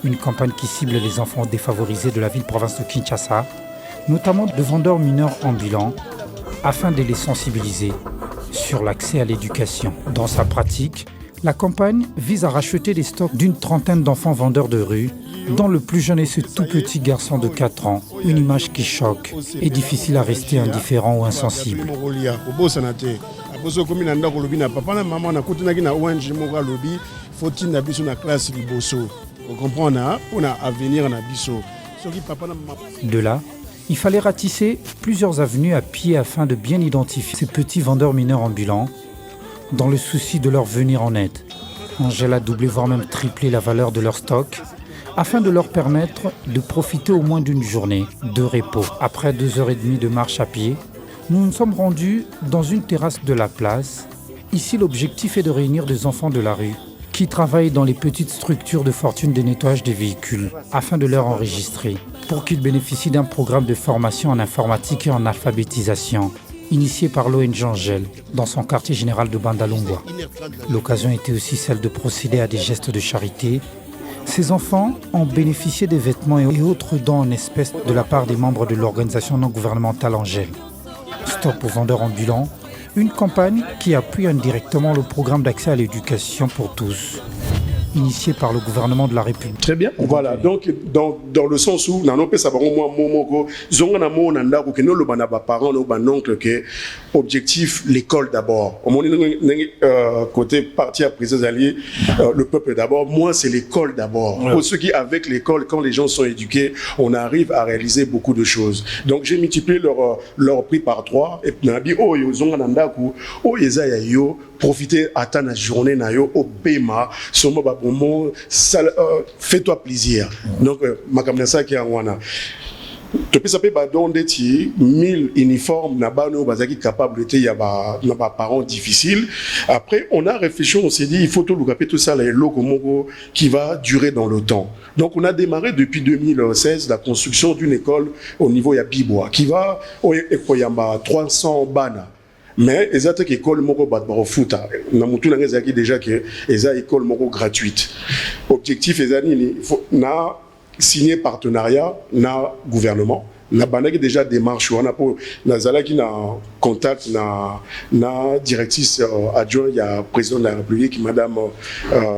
Une campagne qui cible les enfants défavorisés de la ville-province de Kinshasa, notamment de vendeurs mineurs ambulants, afin de les sensibiliser sur l'accès à l'éducation. Dans sa pratique, la campagne vise à racheter les stocks d'une trentaine d'enfants vendeurs de rue, dont le plus jeune est ce tout petit garçon de 4 ans, une image qui choque et difficile à rester indifférent ou insensible. De là, il fallait ratisser plusieurs avenues à pied afin de bien identifier ces petits vendeurs mineurs ambulants dans le souci de leur venir en aide. Angèle a doublé voire même triplé la valeur de leur stock afin de leur permettre de profiter au moins d'une journée de repos. Après 2h30 de marche à pied, nous nous sommes rendus dans une terrasse de la place. Ici, l'objectif est de réunir des enfants de la rue qui travaillent dans les petites structures de fortune de nettoyage des véhicules afin de leur enregistrer pour qu'ils bénéficient d'un programme de formation en informatique et en alphabétisation initié par l'ONG Angèle dans son quartier général de Bandalungwa. L'occasion était aussi celle de procéder à des gestes de charité Ces enfants ont bénéficié des vêtements et autres dons en espèces de la part des membres de l'organisation non gouvernementale Angèle. Stop aux vendeurs ambulants, une campagne qui appuie indirectement le programme d'accès à l'éducation pour tous, initié par le gouvernement de la République. Très bien. Voilà, donc dans le sens où dans nos pays, ça va au moins momoko, zongana mo nanda ko keno lo bana ba parents no ba oncle que objectif l'école d'abord. Au moment côté parti à président allié, le peuple d'abord. Moi, c'est l'école d'abord. Ouais. Pour ceux qui avec l'école, quand les gens sont éduqués, on arrive à réaliser beaucoup de choses. Donc j'ai multiplié leur prix par 3 et nabi oh yo zongana nanda ko oh yeza ya yo profiter à ta journée na yo au paiement somo ba bon fais-toi plaisir. Donc ma kamna ça qui wana to pesa pe ba don deti 1000 uniformes na ba no bazaki capable de ya ba na ba parents difficiles. Après on a réfléchi, on s'est dit il faut tout le tout ça les logo mongo qui va durer dans le temps. Donc on a démarré depuis 2016 la construction d'une école au niveau ya Bibois qui va au ekoyamba 300 bana. Mais ils ont une école futa. Na mutu na ngezaki déjà que ils ont une école gratuite. Objectif il faut na signer partenariat na gouvernement. Na banaki déjà démarche on a pour na zalaki na contact na directrice adjoint il y a président de la République madame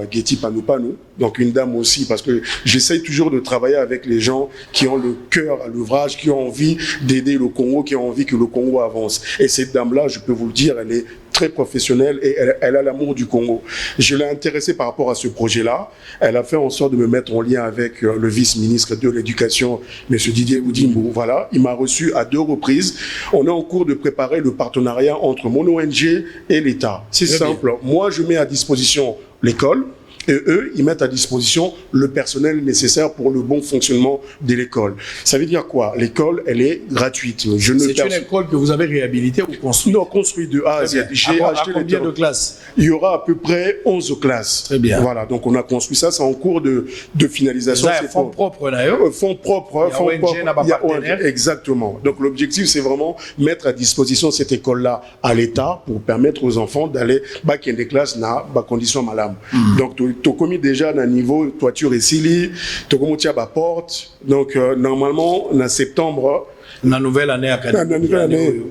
Getty Panupanu, donc une dame aussi parce que j'essaye toujours de travailler avec les gens qui ont le cœur à l'ouvrage, qui ont envie d'aider le Congo, qui ont envie que le Congo avance. Et cette dame là, je peux vous le dire, elle est très professionnelle et elle a l'amour du Congo. Je l'ai intéressée par rapport à ce projet-là. Elle a fait en sorte de me mettre en lien avec le vice-ministre de l'Éducation, M. Didier Oudimbo. Voilà, il m'a reçu à 2 reprises. On est en cours de préparer le partenariat entre mon ONG et l'État. C'est simple. Moi, je mets à disposition l'école. Et eux, ils mettent à disposition le personnel nécessaire pour le bon fonctionnement de l'école. Ça veut dire quoi? L'école, elle est gratuite. C'est une école que vous avez réhabilitée ou construite? Non, construite de A à Z. J'ai acheté combien de classes? Il y aura à peu près 11 classes. Très bien. Voilà, donc on a construit ça, c'est en cours de finalisation. C'est fonds propres, d'ailleurs. Fonds propres. Il y a ONG, exactement. Donc l'objectif, c'est vraiment mettre à disposition cette école-là à l'État pour permettre aux enfants d'aller back in des classes dans des conditions malables. Donc tu as commis déjà un niveau toiture et sili, tu as commis à porte. Donc normalement en septembre, la nouvelle année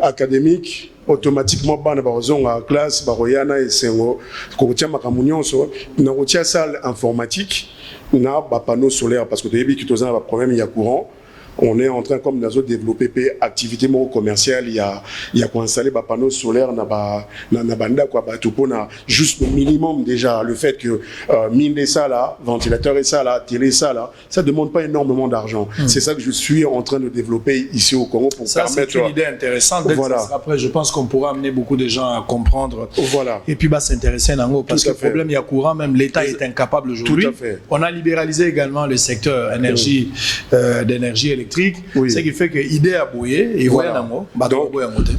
académique, automatiquement bana bazonga à classe baroyana et sengo ko tia makamunyo so na rotia salle informatique na ba panneau solaire parce que tu as que tu as un problème il y a courant. On est en train comme de développer activité commerciale, il y a quoi installer des panneaux solaires na banda quoi na juste le minimum déjà le fait que mine ça là, ventilateur et ça là, télé ça là, ça demande pas énormément d'argent. C'est ça que je suis en train de développer ici au Congo pour ça, permettre. C'est une idée intéressante. Voilà. Après je pense qu'on pourra amener beaucoup de gens à comprendre. Voilà. Et puis s'intéresser à Nango parce que le problème il y a courant, même l'État est incapable aujourd'hui. Tout à fait. On a libéralisé également le secteur énergie d'énergie électrique. Oui. Ce qui fait que l'idée a bouillé et voilà.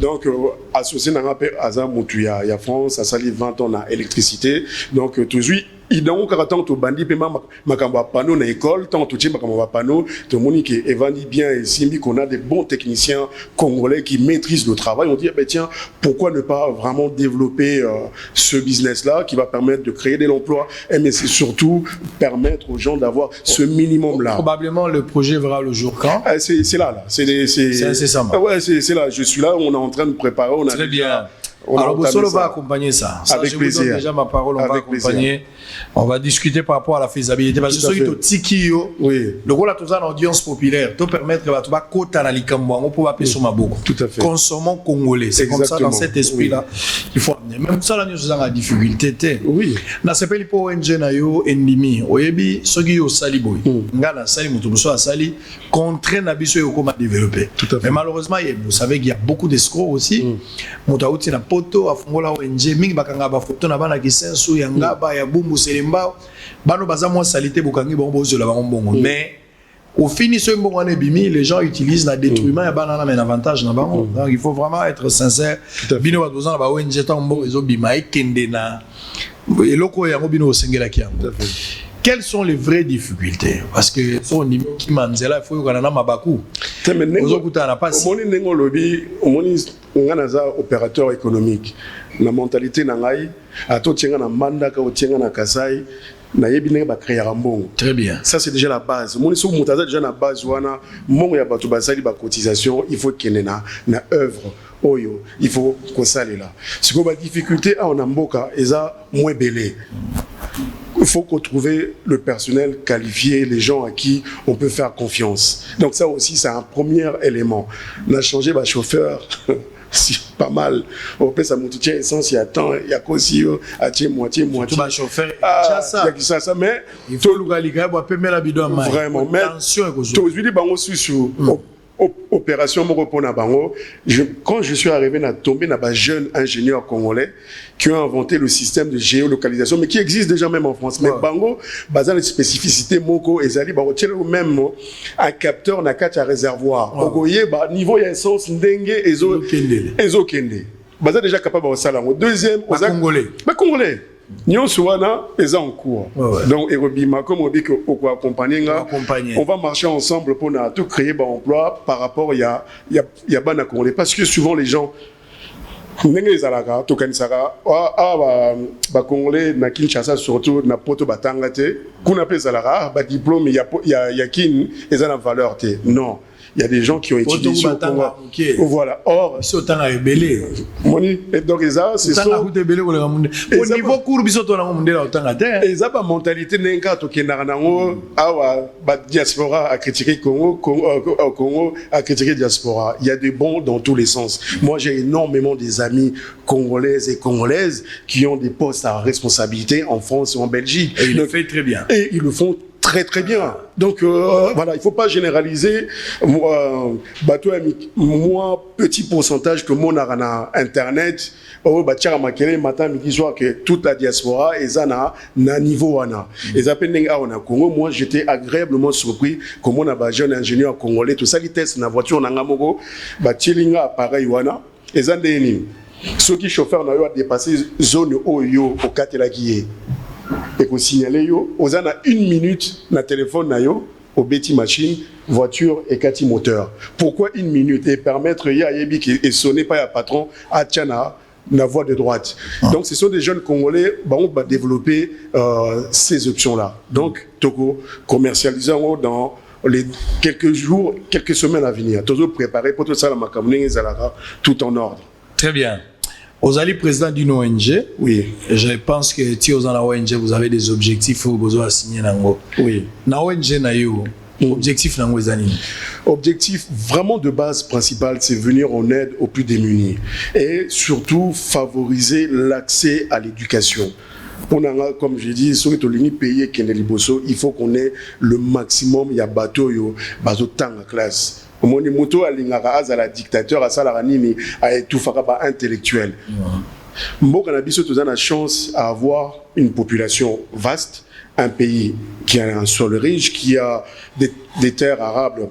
Donc associé à ça, il y a France, ça lit 20 ans d'électricité. Donc toujours il donc quand tu bandi paiement makamba panneau na école tant tu makamba panneau tout monde qui évandi bien et simbi qu'on a des bons techniciens congolais qui maîtrisent le travail. On dit ben tiens, pourquoi ne pas vraiment développer ce business là qui va permettre de créer de l'emploi mais c'est surtout permettre aux gens d'avoir ce minimum là. Probablement le projet verra le jour quand? C'est là c'est incessamment. Ouais, c'est là, je suis là, on est en train de préparer, on a très bien. Alors Bosolo va accompagner ça. Avec je plaisir. Vous donne déjà ma parole, on va accompagner. On va discuter par rapport à la faisabilité. Parce que ceux qui sont tikio, le rôle à tout ça en audience populaire, te permettre que tu vas côté dans l'Ikambo, on peut appeler sur ma beaucoup. Tout à fait. Consommons congolais. C'est comme ça dans cet esprit-là qu'il faut amener. Même ça, là, nous avons la difficulté. Oui. Na sepeli po ONG na yo endimi. Oyebi, ceux qui ont sali boy. Ngana sali mutubuso a sali contraint na biso yo comment développer. Tout à fait. Mais malheureusement, vous savez qu'il y a beaucoup d'escrocs aussi. Mutauti na poto afungola ONG mingi bakanga ba photo na bana kisensu ya ngaba ya bumbu selemba bano baza mo salité bokangi bongo zo la bongo mais au fini ce mbongo na bimi les gens utilisent la détruiment ya bana na men avantage na bango. Donc il faut vraiment être sincère. Bino ba dozana ba ONG ta mbongo ezo bima ekende na eloko ya ngobino osengela kiam. Quelles sont les vraies difficultés? Parce que son niveau qui manzela il faut qu'on en a mabaku. Nganaza opérateur économique. La mentalité nangai, ato tienga na Mbandaka ou tienga na Kasai, nayebi ndenge bakréer mbongo. Très bien. Ça c'est déjà la base. Mon so mutaza déjà na base wana mbongo ya bato basali ba cotisation, il faut kene na œuvre oyo, il faut ko salela. Siko ba difficulté a on mboka eza moins belé. Il faut retrouver le personnel qualifié, les gens à qui on peut faire confiance. Donc ça aussi, c'est un premier élément. On a changé ma chauffeur, c'est pas mal. On peut ça monter essence, il y a temps, il y a aussi moitié. Tout ma chauffeur, il y a ça, mais il faut le peut mettre la bidon à vraiment, mais attention. Je dis bango sur opération Moropo Bango. Quand je suis arrivé, na tombé na ba jeunes ingénieurs congolais qui ont inventé le système de géolocalisation, mais qui existe déjà même en France. Mais Bango, basé les spécificités Moko et Zali, Bango tient même un capteur na kacha réservoir. Ogoye ba niveau ya essence ndenge ezo kende. Basé déjà capable de ça. Deuxième, Congolais. Nous sommes en cours. Donc, comme on dit qu'on accompagner, on va marcher ensemble pour tout créer un emploi par rapport à Congolais. Parce que souvent les gens, les Congolais, na Kinshasa surtout, na poto batangate, qu'on appelle Zalara, diplôme, il y a kin, et ça n'a valeur. Non. Il y a des gens qui ont étudié sur le Congo. Voilà. Or, ils sont en rebelle. Donc, c'est ça. Au niveau court, ils sont en rebelle. Et ça, la mentalité n'est pas que la diaspora a critiqué Congo, a critiqué diaspora. Il y a des bons dans tous les sens. Moi, j'ai énormément des amis congolaises et congolaises qui ont des postes à responsabilité en France ou en Belgique. Et ils le font très bien. Et ils le font très bien. Donc voilà, il faut pas généraliser. Moi, petit pourcentage que mon arana internet, matin, midi, soir, que toute la diaspora est na niveau wana. Et ça Congo. Moi, j'étais agréablement surpris comme on a un jeune ingénieur congolais, tout ça qui teste na voiture na ngamoko, tilinga appareil wana. Et ça ceux qui chauffeurs n'ont dépassé zone Oyo au Katelaki. Et qu'on signale yo, on a 1 minute na téléphone na yo, au Betty machine, voiture et 4 moteurs. Pourquoi 1 minute? Et permettre ya yebi qui et sonner pas ya patron à Tchana la voie de droite. Donc ce sont des jeunes Congolais, on va développer ces options-là. Donc Togo commercialisant dans les quelques jours, quelques semaines à venir. Toujours préparé pour tout ça la makamouné et Zalara, tout en ordre. Très bien. Vous allez président d'une ONG. Oui. Et je pense que si vous êtes dans l'ONG, vous avez des objectifs que vous devez signer. Oui. Dans l'ONG, objectif Objectif vraiment de base principal, c'est venir en aide aux plus démunis et surtout favoriser l'accès à l'éducation. Comme je dis, sur les pays il faut qu'on ait le maximum. Il y a bateau, temps en classe. Mon moto à la dictateur à Salaranini à tout faraba intellectuel. Mboka na biso tous a la chance à avoir une population vaste, un pays qui a un sol riche, qui a des terres arables,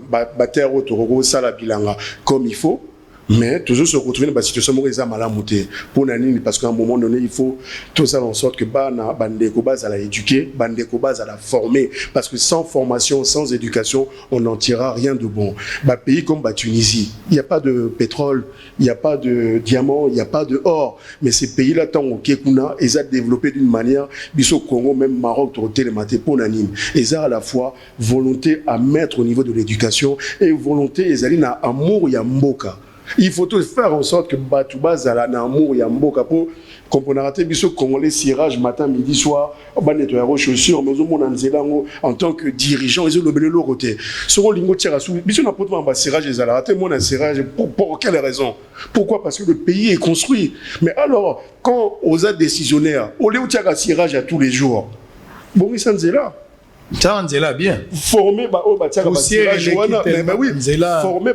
terres au Torogo, Salabilanga comme il faut. Mais toujours se retrouver dans une situation où ils ont mal à monter. Pour Nanini, parce qu'à un moment donné, il faut tout ça en sorte que Bandeko base à la éduquer, Bandeko base à la former. Parce que sans formation, sans éducation, on n'en tirera rien de bon. Pays comme Tunisie, il n'y a pas de pétrole, il n'y a pas de diamants, il n'y a pas de or. Mais ces pays-là, tant au Kekuna, ils ont développé d'une manière, Biso Congo, même Maroc, Télématé, pour Nanini. Ils ont à la fois volonté à mettre au niveau de l'éducation et volonté, ils ont un amour, Yamboka. Il faut tout faire en sorte que Batouba Zala na amour ya mboka pour comprendre biso congolais cirage matin midi soir ba nettoyer aux chaussures mais au monde en tant que dirigeant ils ont le belelo côté sur lingo tira sous biso na poto ba cirage les ala mon un cirage pour quelle raison? Pourquoi? Parce que le pays est construit. Mais alors quand aux décisionnaires au lieu de cirage à tous les jours bon ils sont là. Ça on là bien. Former cirage mais oui, former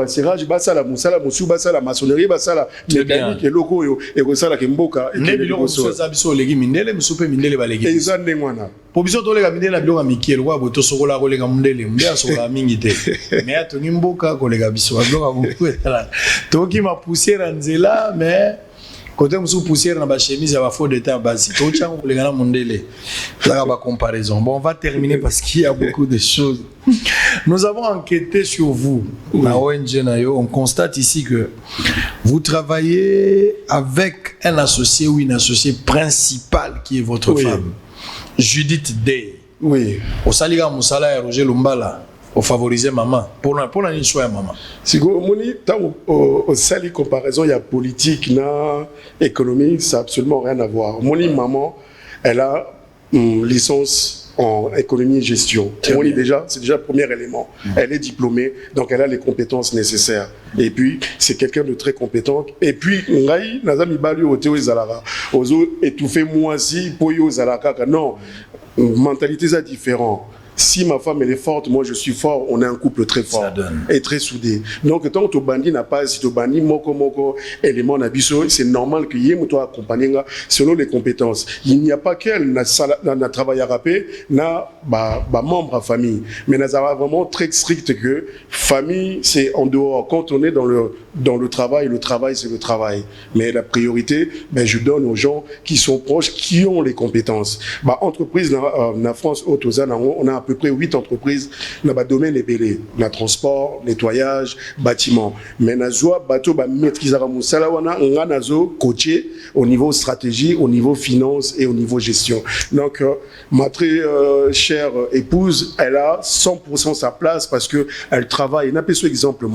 cirage la musala musu la maçonnerie la mécanique et loco et ça la kemboka et biloko ça biso legi mindele musupe mindele balegi. Et ça ndengwana. Po biso to lega mindele na biloko mikiel wa boto sokola ko lega mindele mbia sokola mingi te. Mais atoni mboka ko lega biso biloko beaucoup etala. To ki ma poussière nzela mais côté monsieur poussière dans la chemise, il y a faux de temps basique. Tout ça, on les gars mondele. Là, on comparaison. Bon, on va terminer parce qu'il y a beaucoup de choses. Nous avons enquêté sur vous, la ONG Nayo. On constate ici que vous travaillez avec un associé ou une associée principale qui est votre femme. Judith Day. Oui. Au Saliga Moussala et Roger Lumbala. Au favoriser maman. Pour la choix maman. Si vous au sali comparaison, il y a politique, na économie, ça n'a absolument rien à voir. Mon maman, elle a une licence en économie et gestion. C'est déjà le premier élément. Elle est diplômée, donc elle a les compétences nécessaires. Et puis, c'est quelqu'un de très compétent. Et puis, ngai nazami balu au théo zalaka. Ozo étouffé moi si pour yo zalaka. Non, mentalité ça différent. Si ma femme elle est forte, moi je suis fort, on est un couple très fort et très soudé. Donc tant que ton bandit n'a pas, si ton bandit moko élément n'abisso, c'est normal que yé toi accompagner selon les compétences. Il n'y a pas qu'elle n'a travaillé à rapper, n'a membre à famille, mais n'a vraiment très strict que famille c'est en dehors. Quand on est dans le travail c'est le travail. Mais la priorité, je donne aux gens qui sont proches, qui ont les compétences. Entreprise na France Autozan, on a à peu près 8 entreprises dans le domaine ébélé, le transport, nettoyage, bâtiment. Mais nous avons maîtrise coaché au niveau stratégie, au niveau finance et au niveau gestion. Donc, ma très chère épouse, elle a 100% sa place parce qu'elle travaille. N'a pas ce exemple,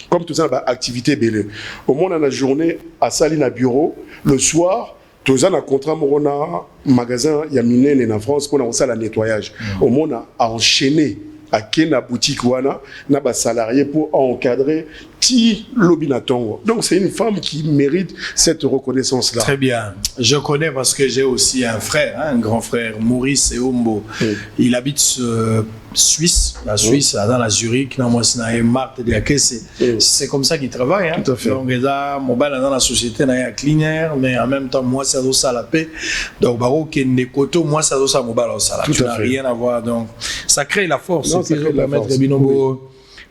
comme tout ça, activité ébélé. Au moins, dans la journée, à Saline à bureau, le soir, tous un contrat morona magasin il y a mine en France pour ça la nettoyage. Au monde a enchaîné à Kena boutique wana na ba salarié pour encadrer ti lobinatongo. Donc c'est une femme qui mérite cette reconnaissance là. Très bien. Je connais parce que j'ai aussi un frère, un grand frère, Maurice Eombo. Il habite Suisse, la Suisse, dans la Zurich, dans Marthe de la Caisse. C'est comme ça qu'il travaille. Tout à fait. Donc, il a mobile dans la société, il y a cleaner, mais en même temps, moi, ça doit ça la paix. Donc, moi, ça doit ça mobile au salaire. Tu n'as rien à voir. Donc, ça crée la force. Non, ça crée la force.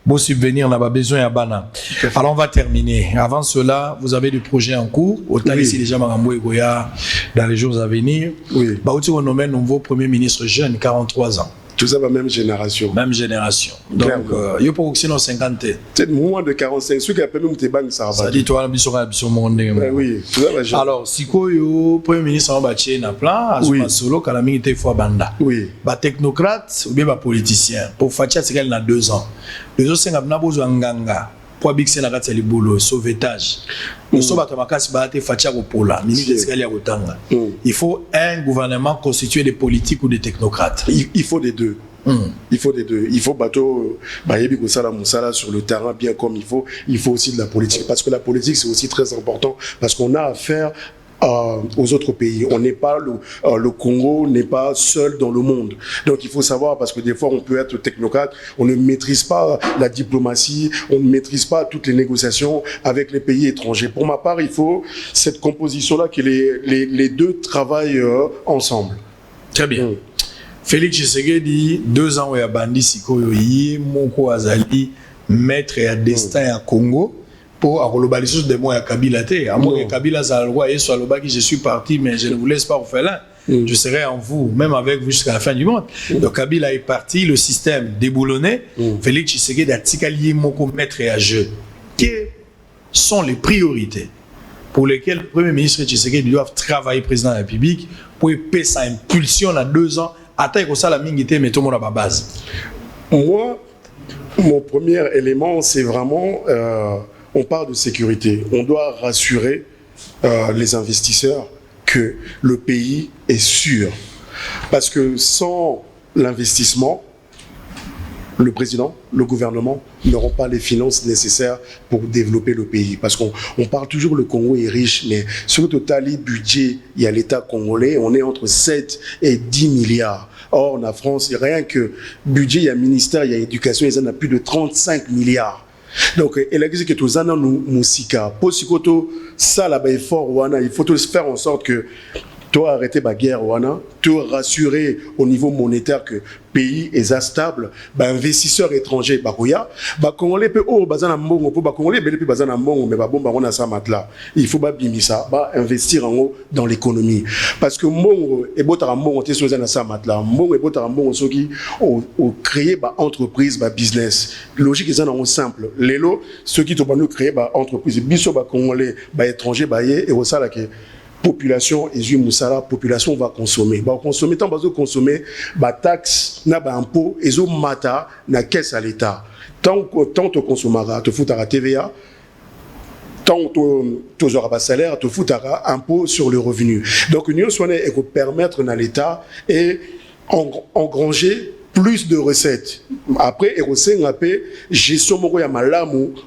Beau subvenir, on a besoin à Bana. Alors, on va terminer. Avant cela, vous avez des projets en cours. Autant ici, déjà, Marambo et Goya, dans les jours à venir. Oui. On nomme un nouveau Premier ministre jeune, 43 ans. Tout ça, la même génération. Même génération. Donc, il y a pour que 50. C'est moins de 45. Ceux qui appellent nous, t'es banques, ça va. Ça dit, toi, la monde. Oui, tout ça va gérer. Alors, si le Premier ministre a bâti un plan, Azuma Solo, quand la milité fois banda. Oui. Ba technocrate ou bien ba politicien. Pour Fatia, c'est qu'elle a 2 ans. Les autres, c'est qu'on a besoin de nganga. Pour Big Sen, c'est le boulot, sauvetage. Nous sommes à Tamakasi, Bahate, Fatia, Pola. Il faut un gouvernement constitué de politiques ou de technocrates. Il faut des deux. Il faut des deux. Il faut bateau Moussala sur le terrain bien comme il faut. Il faut aussi de la politique. Parce que la politique, c'est aussi très important. Parce qu'on a affaire aux autres pays. On n'est pas le Congo n'est pas seul dans le monde. Donc il faut savoir, parce que des fois on peut être technocrate, on ne maîtrise pas la diplomatie, on ne maîtrise pas toutes les négociations avec les pays étrangers. Pour ma part, il faut cette composition-là que les deux travaillent ensemble. Très bien. Félix Tshisekedi, 2 ans où il y a bandi sikoyo yi moko azali maître et destin à Congo. Pour globaliser des mots à Kabila té. À moi Kabila Zalwa et soit le bas qui je suis parti, mais je ne vous laisse pas orphelin. Je serai en vous, même avec vous jusqu'à la fin du monde. Donc Kabila est parti, le système déboulonné. Félix Tshisekedi a tikalié moko maître et à jeu. Quelles sont les priorités pour lesquelles le Premier ministre Tshisekedi doit travailler président de la République pour payer sa impulsion à 2 ans, attendre que ça la mingité mais tout le monde à ma base. Moi, mon premier élément, c'est vraiment on parle de sécurité. On doit rassurer les investisseurs que le pays est sûr. Parce que sans l'investissement, le président, le gouvernement n'auront pas les finances nécessaires pour développer le pays. Parce qu'on parle toujours le Congo est riche, mais sur le total budget, il y a l'État congolais, on est entre 7 et 10 milliards. Or, en France, rien que budget, il y a ministère, il y a éducation, il y en a plus de 35 milliards. Donc, il existe que tous les ans, nous sika. Pour ce que ça, là-bas, il faut faire en sorte que toi arrêter la guerre, toi rassurer au niveau monétaire que le pays est stable, investisseurs étrangers, Congolais peut bazana mbongo, Congolais peut bazana mbongo, mais on a ça matelas. Il faut bimisa, investir en haut dans l'économie. Parce que mbongo et botara mbongo te soza na ça matelas. Mbongo et botara mbongo soki au créer entreprise, business. Logique est en simple. Lélo, ceux qui te créer entreprise, biso Congolais, étrangers, et au ça là que population et la population va consommer. Va consommer tant va consommer ba taxe na ba impôt et mata na caisse à l'État. Tant tu consommeras, tu foutras TVA. Tant tu auras pas salaire, tu foutras impôt sur le revenu. Donc l'Union soignée et permettre à l'État et engranger plus de recettes. Après, il y a une gestion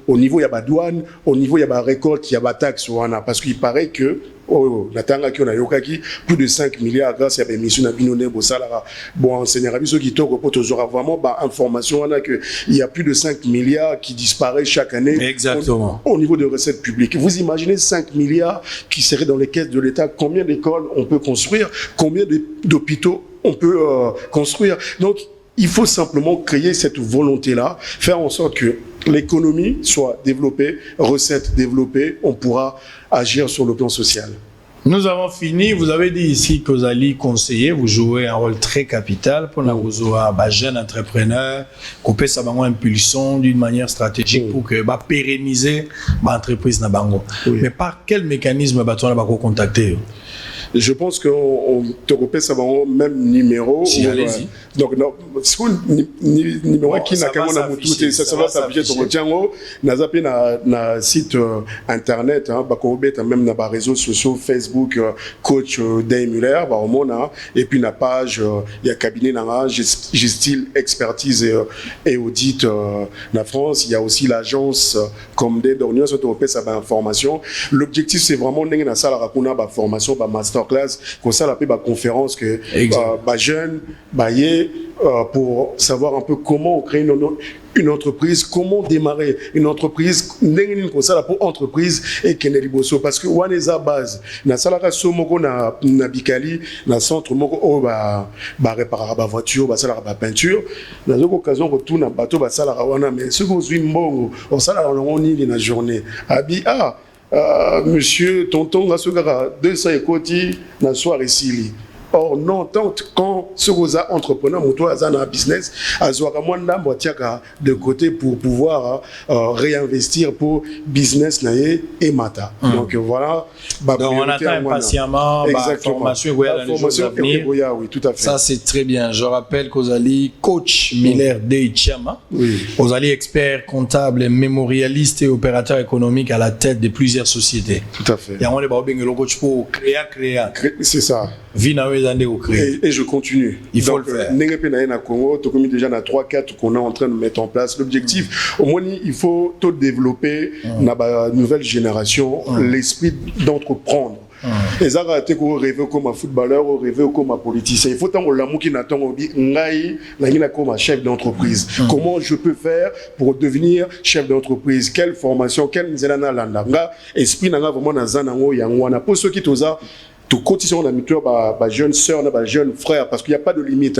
au niveau de la douane, au niveau de la récolte, il y a des taxes. Parce qu'il paraît que plus de 5 milliards grâce à l'émission de bon, enseignera ceux qui aura vraiment information qu'il y a plus de 5 milliards qui disparaissent chaque année. Exactement. Au niveau de recettes publiques. Vous imaginez 5 milliards qui seraient dans les caisses de l'État, combien d'écoles on peut construire, combien d'hôpitaux on peut construire. Donc, il faut simplement créer cette volonté-là, faire en sorte que l'économie soit développée, recettes développées, on pourra agir sur le plan social. Nous avons fini. Vous avez dit ici que vous allez conseiller, vous jouez un rôle très capital pour nous jeunes entrepreneurs, couper sa impulsion d'une manière stratégique pour que pérenniser l'entreprise na bango. Mais par quel mécanisme on va contacter? Je pense qu'on te repère ça même numéro. Si, allez-y. Donc, numéro qui n'a qu'à mon tout, ça va s'afficher sur le tien. N'a zappé na site internet, même dans les réseaux sociaux, Facebook, coach Day Muller, et puis na page, il y a cabinet dans Gestil Expertise et Audit na France. Il y a aussi l'agence comme des Dornios, on te repère ça information. L'objectif, c'est vraiment d'engager dans ça la rakuna formation, master class, comme ça la conférence que jeunes pour savoir un peu comment créer une entreprise, comment démarrer une entreprise, comme ça pour entreprise et Keneliboso parce que on est à base na salaka somoko na Bikali na centre moko réparer ba voiture ba salaka ba peinture na occasion retourne na bateau ba salaka wana mais ce que vous mbongo on salaka on ni na journée abi monsieur tonton Gasugara 200 ekoti na soir ici. Or non, tant quand ce que entrepreneur moto a un business, de côté pour pouvoir réinvestir pour business naé et mata. Donc voilà. Donc on attend impatiemment la formation dans les jours à venir. Oui, tout à fait. Ça c'est très bien. Je rappelle qu'Ozali coach Miller Deichama, Ozali expert comptable, mémorialiste et opérateur économique à la tête de plusieurs sociétés. Tout à fait. Et on est le coach pour créer. C'est ça. Et je continue. Il faut le faire. Congo, déjà 3-4 qu'on est en train de mettre en place. L'objectif, au moins, il faut tout développer dans la nouvelle génération l'esprit d'entreprendre. Et ça va être rêver comme un footballeur ou rêver comme un politicien. Il faut tant l'amour qui n'attend comme un chef d'entreprise. Comment je peux faire pour devenir chef d'entreprise? Quelle formation? Quelle esprit n'a vraiment dans un an pour ceux qui t'osent tout cotisons on a mis ba jeune sœur ba jeune frère parce qu'il n'y a pas de limite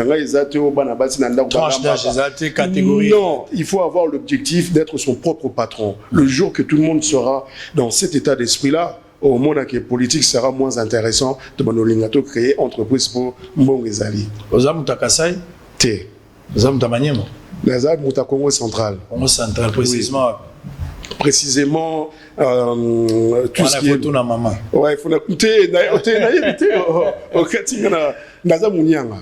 tranche d'âge catégorie. Non, il faut avoir l'objectif d'être son propre patron. Le jour que tout le monde sera dans cet état d'esprit là, au monde que politique sera moins intéressant de créer entreprise pour Mbongezali. Ozamuta Kasai T. Ozamuta Maniema. Ozamuta Congo central. Congo central précisément. Précisément tout ce qui est na maman. Ouais, faut écouter au katinga na munyanga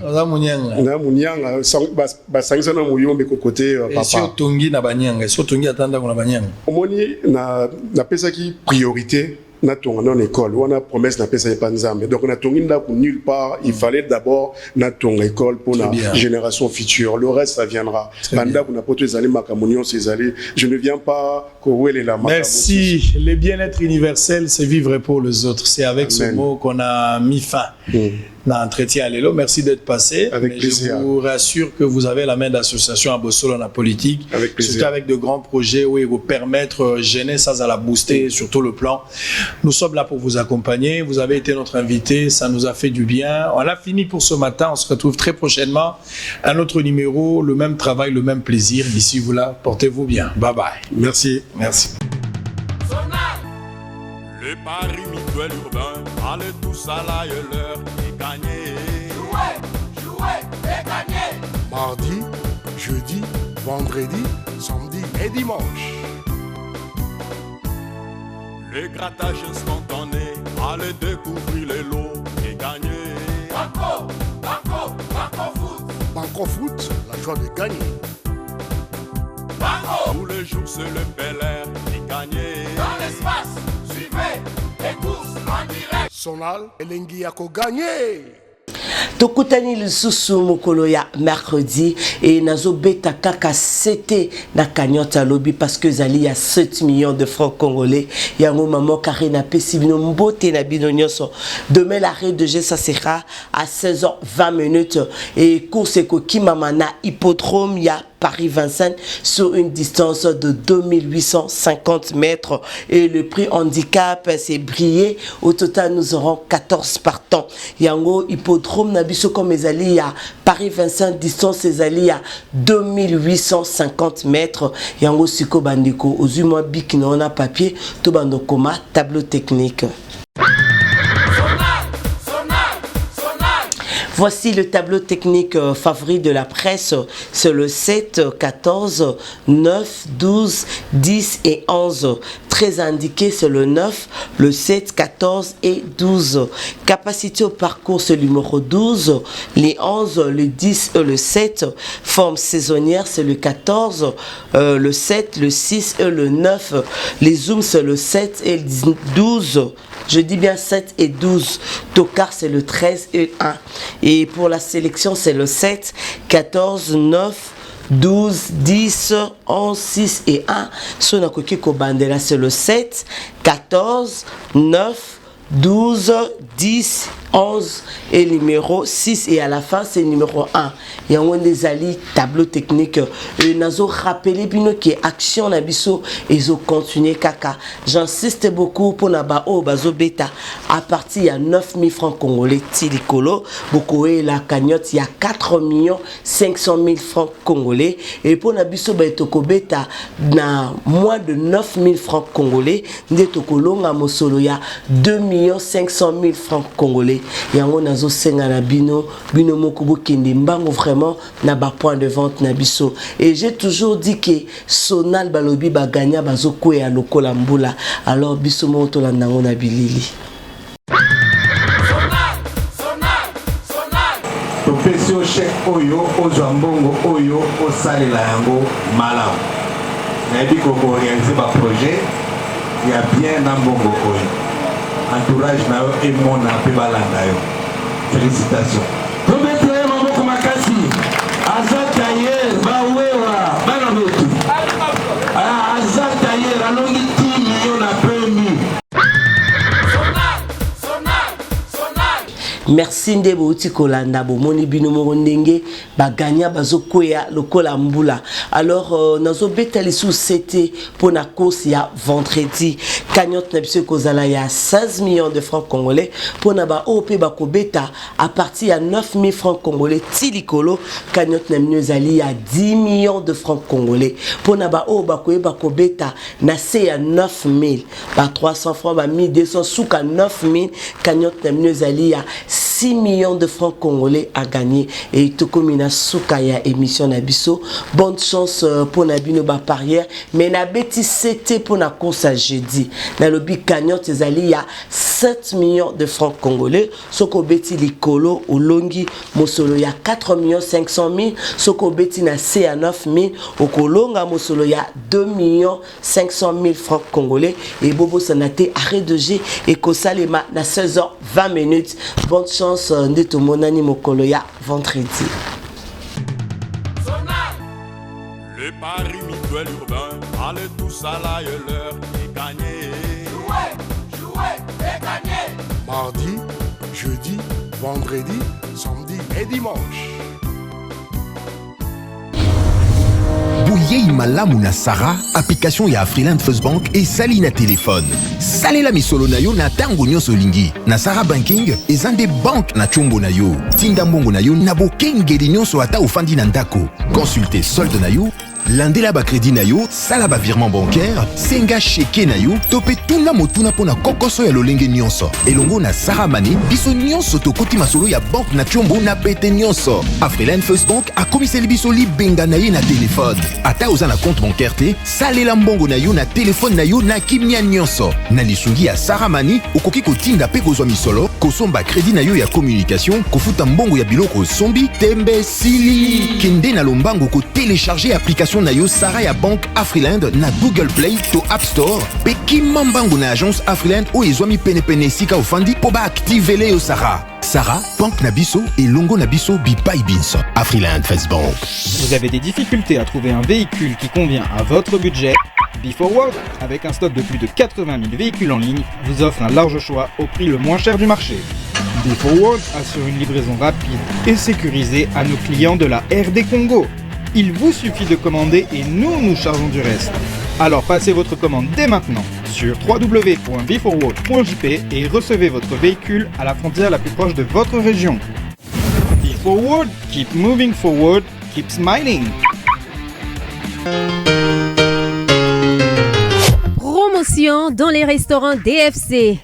ba sangisa na muyombe côté papa. Si otongi na banyanga, si otongi atanda ko na banyanga. Omoni na pesa ki priorité na tonga dans l'école, on a promesse na pesa pas nzambe. Donc on a tongi nda pour nulle part, il fallait d'abord na tonga école pour la génération future. Le reste ça viendra. Banda kuna poto ezali makamunion ezali. Je ne viens pas kowele la makamunion. Merci. Le bien-être universel, c'est vivre pour les autres. C'est avec ce mot qu'on a mis fin. L'entretien à l'élo. Merci d'être passé. Avec plaisir. Je vous rassure que vous avez la main d'association à Bossolo dans la politique. Avec plaisir. Surtout avec de grands projets où ils vous permettre jeunesse à la booster sur tout le plan. Nous sommes là pour vous accompagner. Vous avez été notre invité. Ça nous a fait du bien. On a fini pour ce matin. On se retrouve très prochainement. Un autre numéro, le même travail, le même plaisir. D'ici vous là, portez-vous bien. Bye bye. Merci. Merci. Le pari mutuel urbain, allez tous à l'heure et gagnez. Jouez et gagnez. Mardi, jeudi, vendredi, samedi et dimanche. Le grattage instantané, allez découvrir les lots et gagner. Banco Foot. Banco Foot, la joie de gagner. Banco. Tous les jours c'est le bel air et gagner. Dans l'espace, suivez les courses en direct. Sonal, Elengi Yako gagner. Tokutani lisusu mokolo ya mercredi et nazo beta kaka c'était na kanyota lobby parce que zali ya 7 millions de francs congolais yango maman Karina Pesibino mbote na bino nyonso. Demain l'arrêt de jeu ça sera à 16h20 et course ekoki mama na hippodrome ya Paris Vincennes sur une distance de 2850 mètres et le prix handicap c'est brillé. Au total nous aurons 14 partants. Yango hippodrome na biso comme ezali ya Paris Vincennes distance ezali ya 2850 mètres. Yango siko bandiko ozuma bik na ona papier to bandokoma tableau technique. Voici le tableau technique favori de la presse. C'est le 7, 14, 9, 12, 10 et 11. Très indiqué, c'est le 9, le 7, 14 et 12. Capacité au parcours, c'est le numéro 12. Les 11, le 10 et le 7. Forme saisonnière, c'est le 14, le 7, le 6 et le 9. Les zooms, c'est le 7 et le 12. Je dis bien 7 et 12. Tokar, c'est le 13 et 1. Et pour la sélection, c'est le 7, 14, 9, 12, 10, 11, 6 et 1. Sonakoki Kobandela, c'est le 7, 14, 9, 12, 10, 11 et numéro 6 et à la fin c'est numéro 1. Et on des alliés tableau technique et nazo rappelé bino qui action na biso et zo continuer kaka. J'insiste beaucoup pour na ba o bazo beta à partir il y a 9000 francs congolais tilikolo beaucoup et la cagnotte il y a 4 500 000 francs congolais et pour na biso ba etoko beta na moins de 9000 francs congolais ndetokolo nga mosolo ya 2 500 000 francs congolais. Yango nazo senga na bino moko bokende mbango vraiment na ba point de vente na biso et j'ai toujours dit que Sonal balobi ba gagna bazo koya lokola mbula alors biso mo to la nango na bilili to pesio chèque oyo ozambongo oyo osalela yango malamu na bi ko organiser ba projet ya bien na mbongo oyo entourage na yo et mon appel balanda yo. Félicitations. Tomettre maboko makasi. Azataye bawewa bana betu. Azataye alongi 10 millions na premi. Merci ndebo uti kolanda bo moni bino mo ndenge ba gagna bazo koya lokola mbula. Alors nazo betali sous c'était pour na course ya vendredi cagnotte na biso kozala ya 16 millions de francs congolais pour na ba OP ba kobeta à partir ya 9000 francs congolais tilikolo cagnotte na minozali ya 10 millions de francs congolais pour na ba o ba koyeba kobeta na se ya 9000 ba 300 francs ba 1200 souka 9000 cagnotte na minozali ya 6 millions de francs congolais à gagner et tout comme na soukaya émission nabiso bonne chance pour nabino ba parière mais na beti c'était pour na course à jeudi na lobi cagnotte ezali ya 7 millions de francs congolais soko beti likolo olongi mosolo ya 4 500 000 soko beti na C à 9 000 okolonga mosolo ya 2 500 000 francs congolais et bobo sanate arrêt de G et kosalema na 16h20 bonne chance ndeto monani mokolo ya vendredi. Le pari mutuel urbain, allez tous à l'ailleurs et gagner. Jouer et gagner. Mardi, jeudi, vendredi, samedi et dimanche. Bouyei malamu na Sarah, application ya Freeland First Bank et sali na téléphone. Salela misolo na yo na tango nyonso lingi. Na Sarah Banking, ezande bank na chombo na yo. Tinda mbongo na yo na bokengeli nyonso ata ofandi na ndako. Consultez solde na yo landela ba crédit na yo, sala ba virement bancaire, senga cheke na yo, topé tuna motuna pona kokoso ya lolenge nyonso. Elongo na Sarah Money, biso nyonso tokoti masolo ya banque na Tchombo na pete nyonso. Afriland First Bank a komiseli biso libenga na ye na téléphone. Ata oza na compte bancaire te, salela mbongo na yo na téléphone na yo na kimia nyonso. Na lisungi ya Sarah Money, okoki kotinda pe kozwa misolo, kosomba crédit na yo ya communication, kofuta mbongo ya biloko sombi, tembe sili. Kende na lombango ko télécharger application na yo Sarah ya banque Afriland na Google Play to App Store. Pe kimambango na agence Afriland o ezwami pene sika ofandi po ba activer yo Sarah. Sarah, banque Nabiso et Longo Nabiso Bipai Binso. Afriland First Bank. Vous avez des difficultés à trouver un véhicule qui convient à votre budget? Before World, avec un stock de plus de 80 000 véhicules en ligne, vous offre un large choix au prix le moins cher du marché. Before World assure une livraison rapide et sécurisée à nos clients de la RD Congo. Il vous suffit de commander et nous chargeons du reste. Alors passez votre commande dès maintenant sur www.beforeworld.jp et recevez votre véhicule à la frontière la plus proche de votre région. Before World, keep moving forward, keep smiling. Promotion dans les restaurants DFC.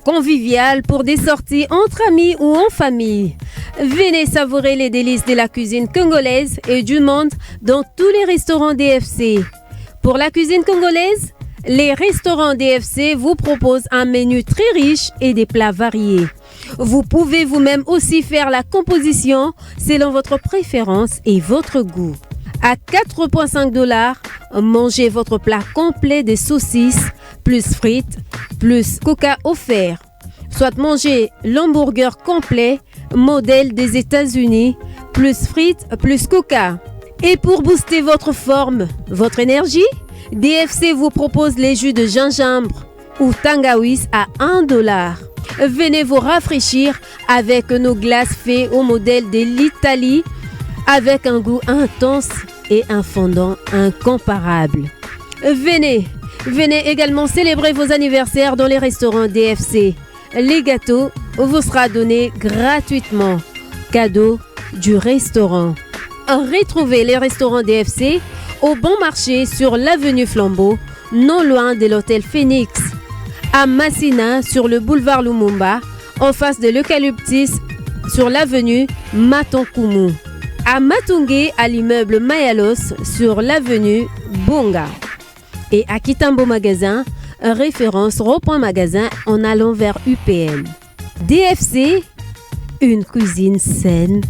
Convivial pour des sorties entre amis ou en famille. Venez savourer les délices de la cuisine congolaise et du monde dans tous les restaurants DFC. Pour la cuisine congolaise, les restaurants DFC vous proposent un menu très riche et des plats variés. Vous pouvez vous-même aussi faire la composition selon votre préférence et votre goût. À 4,5 $, mangez votre plat complet de saucisses, plus frites, plus coca offert. Soit mangez l'hamburger complet, modèle des États-Unis, plus frites, plus coca. Et pour booster votre forme, votre énergie, DFC vous propose les jus de gingembre ou tangawiz à 1 $. Venez vous rafraîchir avec nos glaces faites au modèle de l'Italie, avec un goût intense et un fondant incomparable. Venez également célébrer vos anniversaires dans les restaurants DFC. Les gâteaux vous seront donnés gratuitement. Cadeau du restaurant. Retrouvez les restaurants DFC au Bon Marché sur l'avenue Flambeau, non loin de l'hôtel Phoenix. À Massina sur le boulevard Lumumba, en face de l'Eucalyptus sur l'avenue Matonkumu. À Matungé, à l'immeuble Mayalos sur l'avenue Bonga. Et à Kitambo Magasin, référence rond-point magasin en allant vers UPM. DFC, une cuisine saine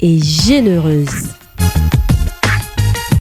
et généreuse.